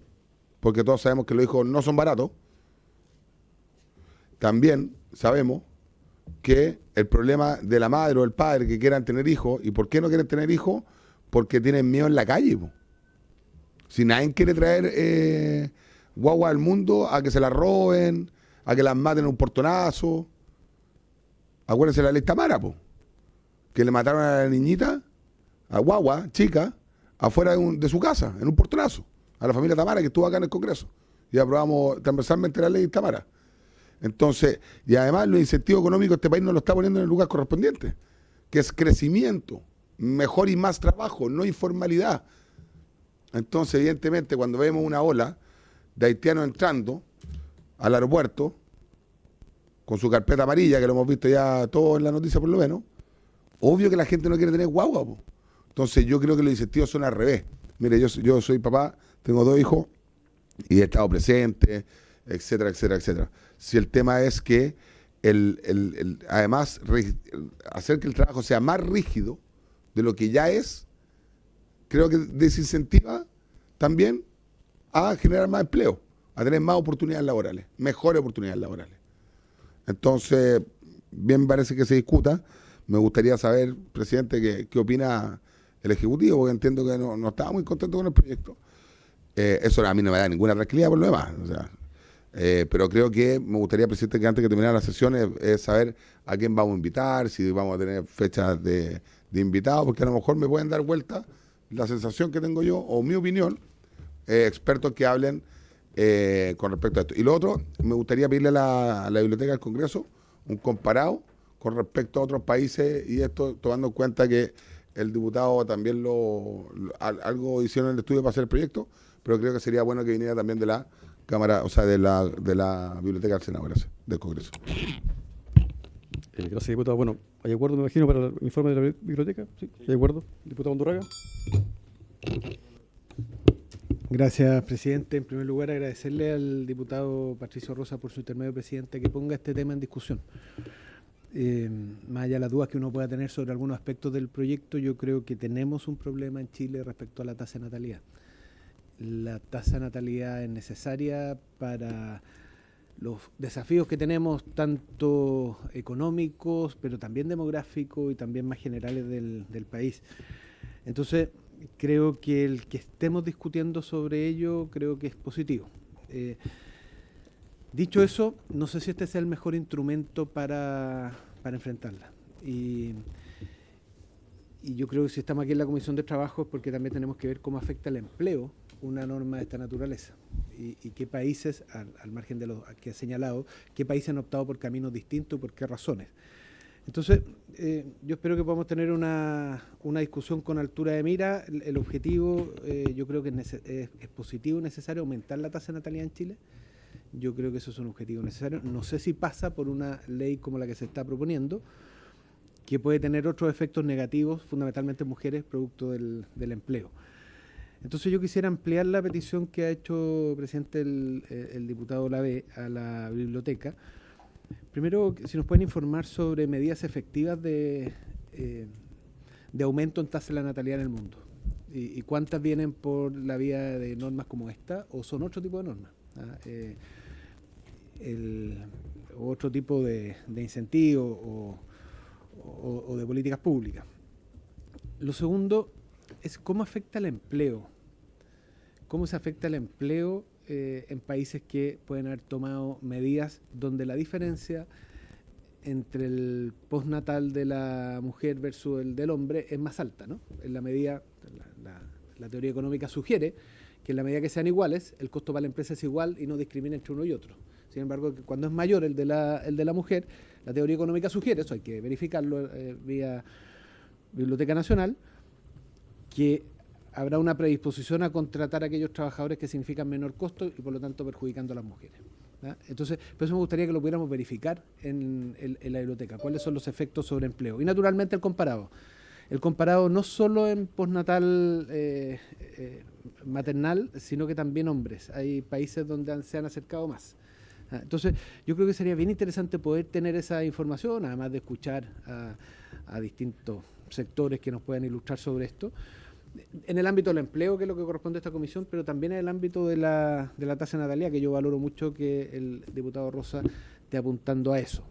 porque todos sabemos que los hijos no son baratos. También sabemos que el problema de la madre o el padre que quieran tener hijos, ¿y por qué no quieren tener hijos? Porque tienen miedo en la calle. Si nadie quiere traer guagua al mundo a que se la roben, a que las maten en un portonazo. Acuérdense de la ley Tamara, que le mataron a la niñita, a guagua, chica, afuera de su casa, en un portonazo, a la familia Tamara que estuvo acá en el Congreso. Y aprobamos transversalmente la ley Tamara. Entonces, y además los incentivos económicos este país no lo está poniendo en el lugar correspondiente, que es crecimiento, mejor y más trabajo, no informalidad. Entonces, evidentemente, cuando vemos una ola de haitianos entrando al aeropuerto con su carpeta amarilla, que lo hemos visto ya todo en la noticia por lo menos, obvio que la gente no quiere tener guagua. Entonces, yo creo que los incentivos son al revés. Mire, yo soy papá, tengo 2 hijos y he estado presente, etcétera, etcétera, etcétera. Si el tema es que además hacer que el trabajo sea más rígido de lo que ya es, creo que desincentiva también a generar más empleo, a tener más oportunidades laborales, mejores oportunidades laborales. Entonces, bien parece que se discuta. Me gustaría saber, presidente, qué opina el Ejecutivo, porque entiendo que no estaba muy contento con el proyecto. Eso a mí no me da ninguna tranquilidad por lo demás. O sea, pero creo que me gustaría, presidente, que antes que terminara la sesión es saber a quién vamos a invitar, si vamos a tener fechas de invitados, porque a lo mejor me pueden dar vuelta la sensación que tengo yo, o mi opinión, expertos que hablen con respecto a esto. Y lo otro, me gustaría pedirle a la Biblioteca del Congreso un comparado con respecto a otros países, y esto tomando en cuenta que el diputado también algo hicieron en el estudio para hacer el proyecto, pero creo que sería bueno que viniera también de la Cámara, o sea, de la Biblioteca del Senado, gracias, del Congreso. Gracias, diputado. Bueno, ¿hay acuerdo, me imagino, para el informe de la biblioteca? ¿Sí? ¿Hay acuerdo? Diputado Undurraga. Gracias, presidente. En primer lugar, agradecerle al diputado Patricio Rosa por su intermedio, presidente, que ponga este tema en discusión. Más allá de las dudas que uno pueda tener sobre algunos aspectos del proyecto, yo creo que tenemos un problema en Chile respecto a la tasa de natalidad. La tasa de natalidad es necesaria para los desafíos que tenemos, tanto económicos, pero también demográficos y también más generales del país. Entonces, creo que el que estemos discutiendo sobre ello, creo que es positivo. Dicho eso, no sé si este sea el mejor instrumento para enfrentarla. y yo creo que si estamos aquí en la Comisión de Trabajo es porque también tenemos que ver cómo afecta el empleo una norma de esta naturaleza y qué países, al margen de los que he señalado, qué países han optado por caminos distintos y por qué razones. Entonces, yo espero que podamos tener una discusión con altura de mira. El objetivo, yo creo que es positivo y necesario aumentar la tasa de natalidad en Chile. Yo creo que eso es un objetivo necesario. No sé si pasa por una ley como la que se está proponiendo, que puede tener otros efectos negativos, fundamentalmente en mujeres, producto del empleo. Entonces yo quisiera ampliar la petición que ha hecho, presidente, el diputado Lavé a la biblioteca. Primero, si nos pueden informar sobre medidas efectivas de aumento en tasa de la natalidad en el mundo. Y cuántas vienen por la vía de normas como esta, o son otro tipo de normas. Otro tipo de incentivo o de políticas públicas. Lo segundo es cómo afecta el empleo. Cómo se afecta el empleo en países que pueden haber tomado medidas donde la diferencia entre el postnatal de la mujer versus el del hombre es más alta, ¿no? En la medida, la teoría económica sugiere que en la medida que sean iguales, el costo para la empresa es igual y no discrimina entre uno y otro. Sin embargo, cuando es mayor el de la mujer, la teoría económica sugiere, eso hay que verificarlo vía Biblioteca Nacional, que habrá una predisposición a contratar a aquellos trabajadores que significan menor costo y por lo tanto perjudicando a las mujeres. ¿Ya? Entonces, por eso me gustaría que lo pudiéramos verificar en la biblioteca, cuáles son los efectos sobre empleo. Y naturalmente el comparado. El comparado no solo en postnatal maternal, sino que también hombres. Hay países donde se han acercado más. Entonces, yo creo que sería bien interesante poder tener esa información, además de escuchar a distintos sectores que nos puedan ilustrar sobre esto, en el ámbito del empleo, que es lo que corresponde a esta comisión, pero también en el ámbito de la tasa de natalidad, que yo valoro mucho que el diputado Rosa esté apuntando a eso.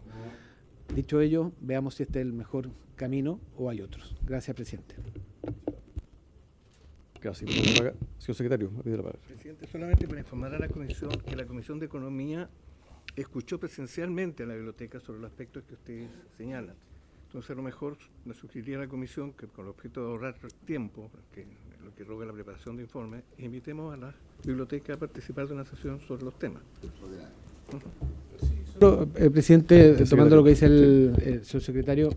Dicho ello, veamos si este es el mejor camino o hay otros. Gracias, presidente. Gracias. Señor secretario, me pide la palabra. Presidente, solamente para informar a la comisión que la Comisión de Economía escuchó presencialmente a la biblioteca sobre los aspectos que ustedes señalan. Entonces, a lo mejor me sugeriría a la comisión que, con el objeto de ahorrar tiempo, que lo que roga la preparación de informes, invitemos a la biblioteca a participar de una sesión sobre los temas. Presidente, tomando lo que dice el señor secretario,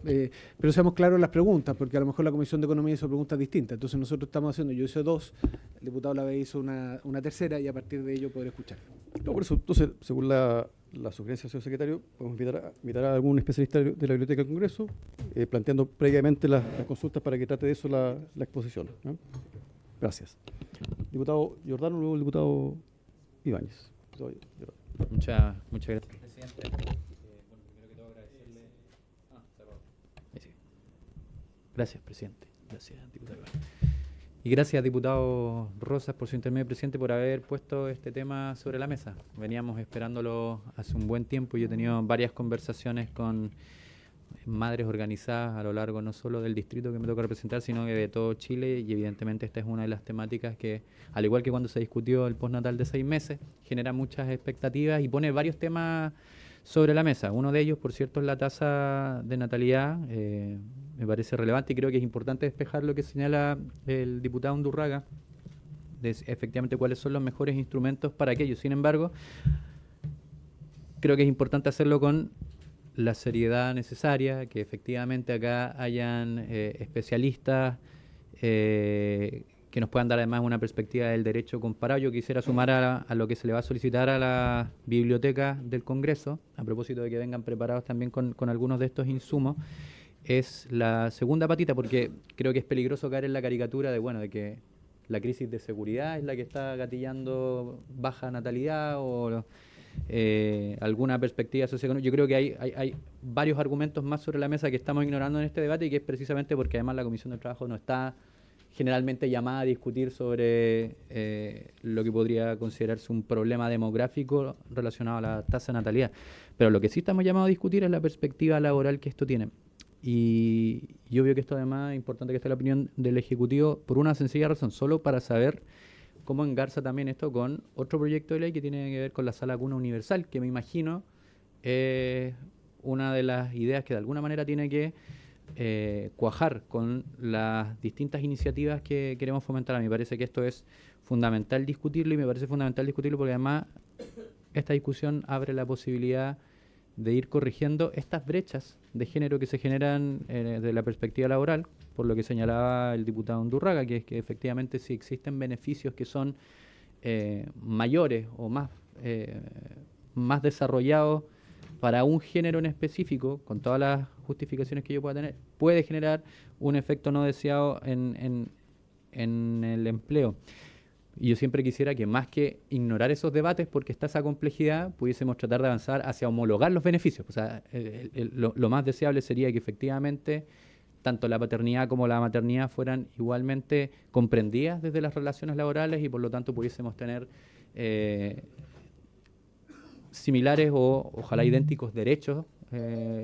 pero seamos claros en las preguntas, porque a lo mejor la Comisión de Economía hizo preguntas distintas. Entonces nosotros estamos haciendo, yo hice dos, el diputado Lavé hizo una tercera y a partir de ello poder escuchar. No, por eso, entonces, según la sugerencia del señor secretario, podemos invitar a algún especialista de la Biblioteca del Congreso, planteando previamente las consultas para que trate de eso la exposición, ¿no? Gracias. Diputado Giordano, luego el diputado Ibáñez. Muchas gracias, presidente. Primero que todo agradecerle. Gracias, presidente. Gracias, diputado. Y gracias, diputado Rosas, por su intermedio, presidente, por haber puesto este tema sobre la mesa. Veníamos esperándolo hace un buen tiempo y yo he tenido varias conversaciones con madres organizadas a lo largo no solo del distrito que me toca representar, sino que de todo Chile, y evidentemente esta es una de las temáticas que, al igual que cuando se discutió el postnatal de 6 meses, genera muchas expectativas y pone varios temas sobre la mesa. Uno de ellos, por cierto, es la tasa de natalidad. Me parece relevante y creo que es importante despejar lo que señala el diputado Undurraga, de efectivamente cuáles son los mejores instrumentos para aquello. Sin embargo, creo que es importante hacerlo con la seriedad necesaria, que efectivamente acá hayan especialistas que nos puedan dar además una perspectiva del derecho comparado. Yo quisiera sumar a lo que se le va a solicitar a la biblioteca del Congreso, a propósito de que vengan preparados también con algunos de estos insumos, es la segunda patita, porque creo que es peligroso caer en la caricatura de que la crisis de seguridad es la que está gatillando baja natalidad o alguna perspectiva socioeconómica. Yo creo que hay varios argumentos más sobre la mesa que estamos ignorando en este debate, y que es precisamente porque además la Comisión de Trabajo no está generalmente llamada a discutir sobre lo que podría considerarse un problema demográfico relacionado a la tasa de natalidad. Pero lo que sí estamos llamados a discutir es la perspectiva laboral que esto tiene. Y yo veo que esto además es importante que esté la opinión del Ejecutivo por una sencilla razón, solo para saber cómo engarza también esto con otro proyecto de ley que tiene que ver con la sala cuna universal, que me imagino es una de las ideas que de alguna manera tiene que cuajar con las distintas iniciativas que queremos fomentar. A mí me parece que esto es fundamental discutirlo, y me parece fundamental discutirlo porque además esta discusión abre la posibilidad de ir corrigiendo estas brechas de género que se generan desde la perspectiva laboral, por lo que señalaba el diputado Undurraga, que es que efectivamente si existen beneficios que son mayores o más desarrollados para un género en específico, con todas las justificaciones que yo pueda tener, puede generar un efecto no deseado en el empleo. Y yo siempre quisiera que, más que ignorar esos debates, porque está esa complejidad, pudiésemos tratar de avanzar hacia homologar los beneficios. O sea, lo más deseable sería que efectivamente tanto la paternidad como la maternidad fueran igualmente comprendidas desde las relaciones laborales, y por lo tanto pudiésemos tener similares o ojalá idénticos derechos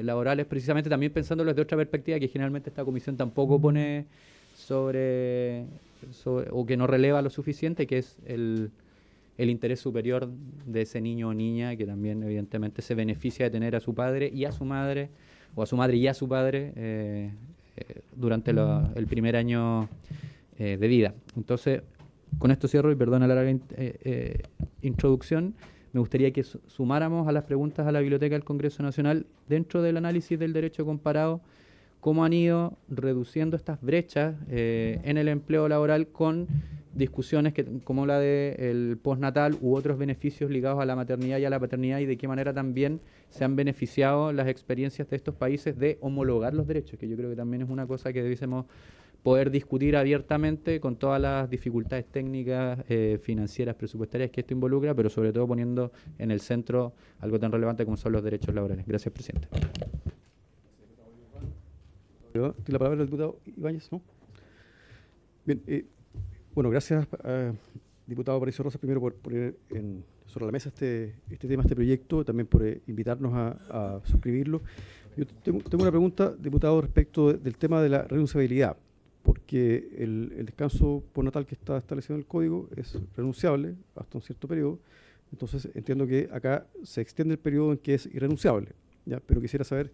laborales, precisamente también pensándolos de otra perspectiva que generalmente esta comisión tampoco pone sobre o que no releva lo suficiente, que es el interés superior de ese niño o niña que también evidentemente se beneficia de tener a su padre y a su madre, o a su madre y a su padre durante el primer año de vida. Entonces, con esto cierro y perdona la larga introducción. Me gustaría que sumáramos a las preguntas a la Biblioteca del Congreso Nacional, dentro del análisis del derecho comparado, cómo han ido reduciendo estas brechas en el empleo laboral con discusiones como la del postnatal u otros beneficios ligados a la maternidad y a la paternidad, y de qué manera también se han beneficiado las experiencias de estos países de homologar los derechos, que yo creo que también es una cosa que debiésemos poder discutir abiertamente, con todas las dificultades técnicas, financieras, presupuestarias que esto involucra, pero sobre todo poniendo en el centro algo tan relevante como son los derechos laborales. Gracias, presidente. Tiene la palabra el diputado Ibáñez, ¿no? Bien, bueno, gracias, diputado Aparicio Rosas, primero por poner sobre la mesa este tema, este proyecto, también por invitarnos a suscribirlo. Yo tengo una pregunta, diputado, respecto del tema de la renunciabilidad, porque el descanso postnatal que está establecido en el Código es renunciable hasta un cierto periodo. Entonces entiendo que acá se extiende el periodo en que es irrenunciable. ¿Ya? Pero quisiera saber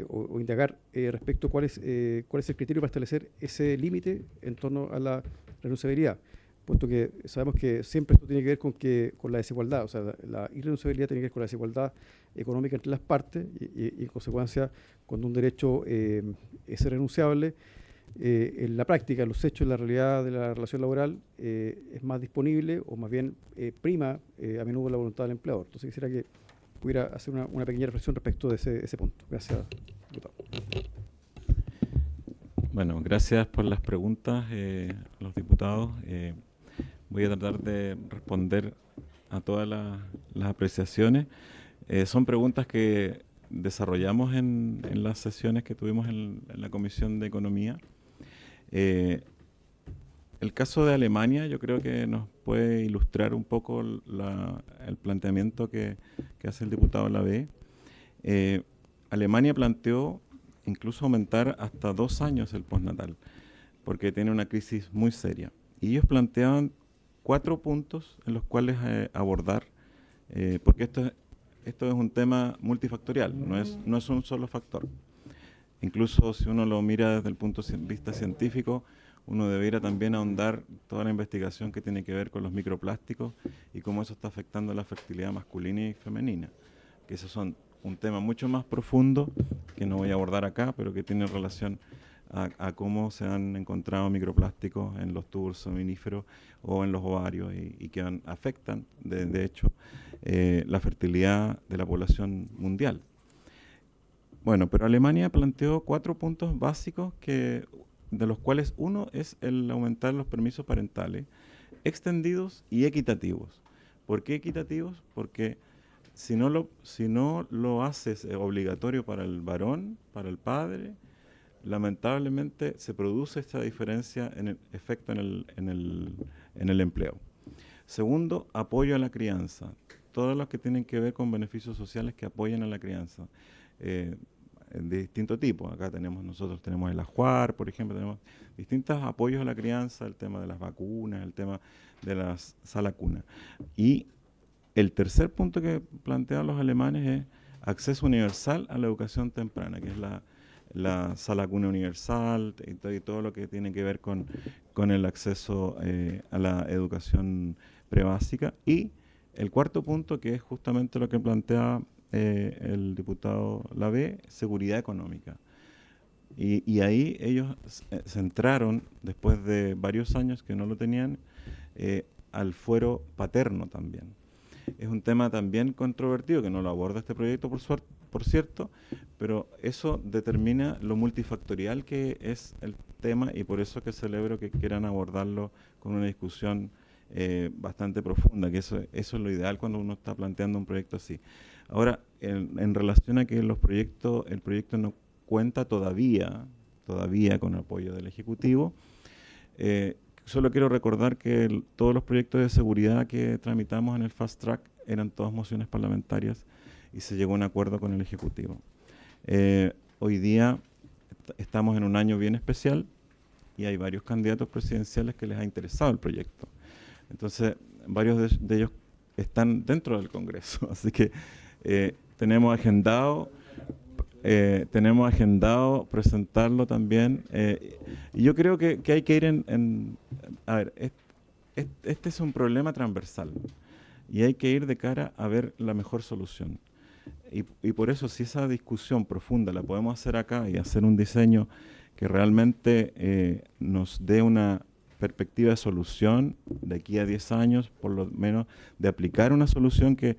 o indagar respecto a cuál es el criterio para establecer ese límite en torno a la renunciabilidad, puesto que sabemos que siempre esto tiene que ver con la desigualdad, o sea, la irrenunciabilidad tiene que ver con la desigualdad económica entre las partes, y en consecuencia, cuando un derecho es renunciable, en la práctica, en los hechos, en la realidad de la relación laboral, es más disponible, o más bien prima a menudo la voluntad del empleador. Entonces quisiera que pudiera hacer una pequeña reflexión respecto de ese punto. Gracias, diputado. Bueno, gracias por las preguntas, los diputados. Voy a tratar de responder a todas las apreciaciones. Son preguntas que desarrollamos en las sesiones que tuvimos en la Comisión de Economía. El caso de Alemania yo creo que nos puede ilustrar un poco el planteamiento que hace el diputado Lavé. Alemania planteó incluso aumentar hasta 2 años el postnatal, porque tiene una crisis muy seria. Y ellos planteaban 4 puntos en los cuales abordar, porque esto es un tema multifactorial, no es un solo factor. Incluso si uno lo mira desde el punto de vista científico, uno debería también ahondar toda la investigación que tiene que ver con los microplásticos y cómo eso está afectando la fertilidad masculina y femenina, que esos son un tema mucho más profundo que no voy a abordar acá, pero que tiene relación a cómo se han encontrado microplásticos en los tubos seminíferos o en los ovarios y que afectan, de hecho, la fertilidad de la población mundial. Bueno, pero Alemania planteó 4 puntos básicos de los cuales uno es el aumentar los permisos parentales extendidos y equitativos. ¿Por qué equitativos? Porque si no lo haces obligatorio para el varón, para el padre, lamentablemente se produce esta diferencia en el efecto en el empleo. Segundo, apoyo a la crianza. Todos los que tienen que ver con beneficios sociales que apoyen a la crianza. De distinto tipo. Acá nosotros tenemos el ajuar, por ejemplo, tenemos distintos apoyos a la crianza, el tema de las vacunas, el tema de las sala cuna. Y el tercer punto que plantean los alemanes es acceso universal a la educación temprana, que es la sala cuna universal y todo lo que tiene que ver con el acceso a la educación prebásica. Y el cuarto punto, que es justamente lo que plantea el diputado Lavé, seguridad económica. Y ahí ellos centraron, después de varios años que no lo tenían, al fuero paterno también. Es un tema también controvertido, que no lo aborda este proyecto, por cierto, pero eso determina lo multifactorial que es el tema, y por eso que celebro que quieran abordarlo con una discusión bastante profunda, que eso es lo ideal cuando uno está planteando un proyecto así. Ahora, en relación a que el proyecto no cuenta todavía con apoyo del Ejecutivo, solo quiero recordar que todos los proyectos de seguridad que tramitamos en el Fast Track eran todas mociones parlamentarias y se llegó a un acuerdo con el Ejecutivo. Hoy día estamos en un año bien especial y hay varios candidatos presidenciales que les ha interesado el proyecto. Entonces, varios de ellos están dentro del Congreso, así que tenemos agendado presentarlo también. Y yo creo que hay que ir a ver, este es un problema transversal y hay que ir de cara a ver la mejor solución. Y por eso, si esa discusión profunda la podemos hacer acá y hacer un diseño que realmente nos dé una perspectiva de solución de aquí a 10 años, por lo menos de aplicar una solución que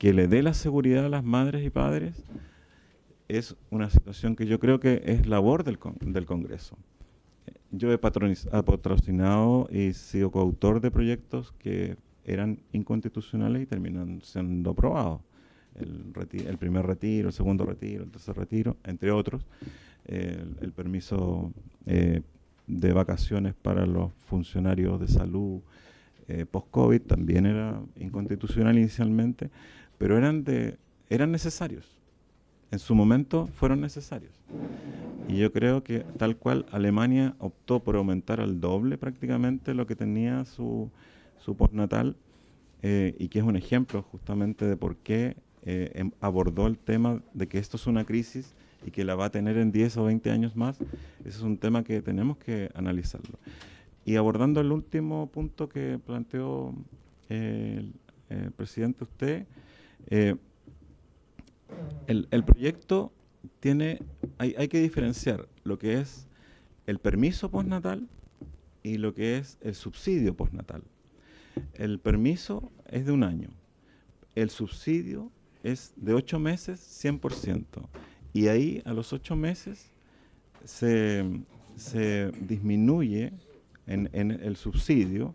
le dé la seguridad a las madres y padres, es una situación que yo creo que es labor del Congreso. Yo he patrocinado y sido coautor de proyectos que eran inconstitucionales y terminan siendo aprobados. El primer retiro, el segundo retiro, el tercer retiro, entre otros. El permiso de vacaciones para los funcionarios de salud post-COVID también era inconstitucional inicialmente, pero eran necesarios. En su momento fueron necesarios. Y yo creo que tal cual Alemania optó por aumentar al doble prácticamente lo que tenía su postnatal, y que es un ejemplo justamente de por qué abordó el tema de que esto es una crisis y que la va a tener en 10 o 20 años más. Ese es un tema que tenemos que analizarlo. Y abordando el último punto que planteó el presidente usted, el proyecto hay que diferenciar lo que es el permiso postnatal y lo que es el subsidio postnatal. El permiso es de 1 año, el subsidio es de 8 meses, 100%, y ahí a los 8 meses se disminuye en el subsidio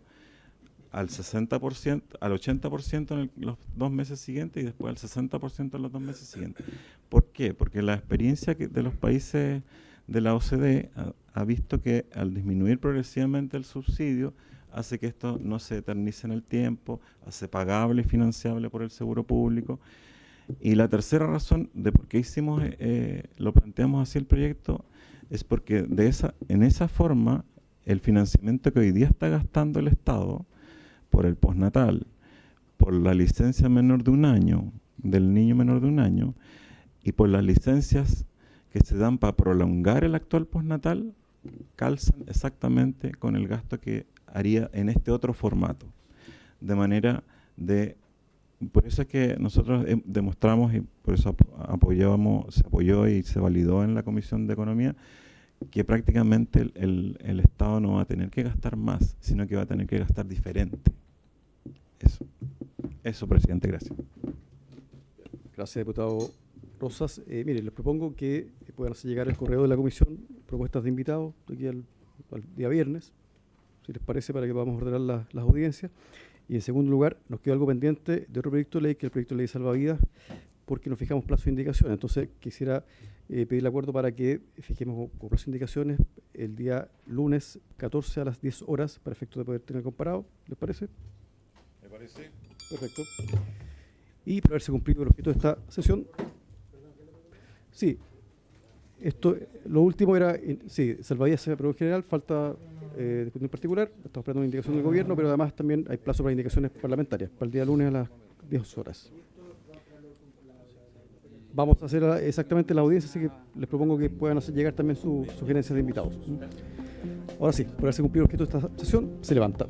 al 60%, al 80% en los 2 meses siguientes y después al 60% en los 2 meses siguientes. ¿Por qué? Porque la experiencia de los países de la OCDE ha visto que al disminuir progresivamente el subsidio hace que esto no se eternice en el tiempo, hace pagable y financiable por el seguro público. Y la tercera razón de por qué lo planteamos así el proyecto es porque en esa forma el financiamiento que hoy día está gastando el Estado por el postnatal, por la licencia menor de 1 año, del niño menor de 1 año, y por las licencias que se dan para prolongar el actual postnatal, calzan exactamente con el gasto que haría en este otro formato. De manera por eso es que nosotros demostramos, y por eso se apoyó y se validó en la Comisión de Economía, que prácticamente el Estado no va a tener que gastar más, sino que va a tener que gastar diferente. Eso, presidente, gracias. Gracias, diputado Rosas. Mire, les propongo que puedan hacer llegar el correo de la comisión propuestas de invitados de aquí al día viernes, si les parece, para que podamos ordenar las audiencias. Y en segundo lugar, nos queda algo pendiente de otro proyecto de ley, que es el proyecto de ley de salvavidas, porque nos fijamos plazo de indicaciones. Entonces, quisiera pedir el acuerdo para que fijemos como plazo de indicaciones el día lunes 14 a las 10 horas, para efecto de poder tener comparado. ¿Les parece? Me parece. Perfecto. Y para haberse cumplido el objeto de esta sesión. Sí. Lo último era, salvavidas se aprobó en general, falta discusión en particular, estamos esperando una indicación del gobierno, pero además también hay plazo para indicaciones parlamentarias, para el día lunes a las 10 horas. vamos a hacer exactamente la audiencia, así que les propongo que puedan hacer llegar también sus sugerencias de invitados. Ahora sí, por haberse cumplido el objeto de esta sesión, se levanta.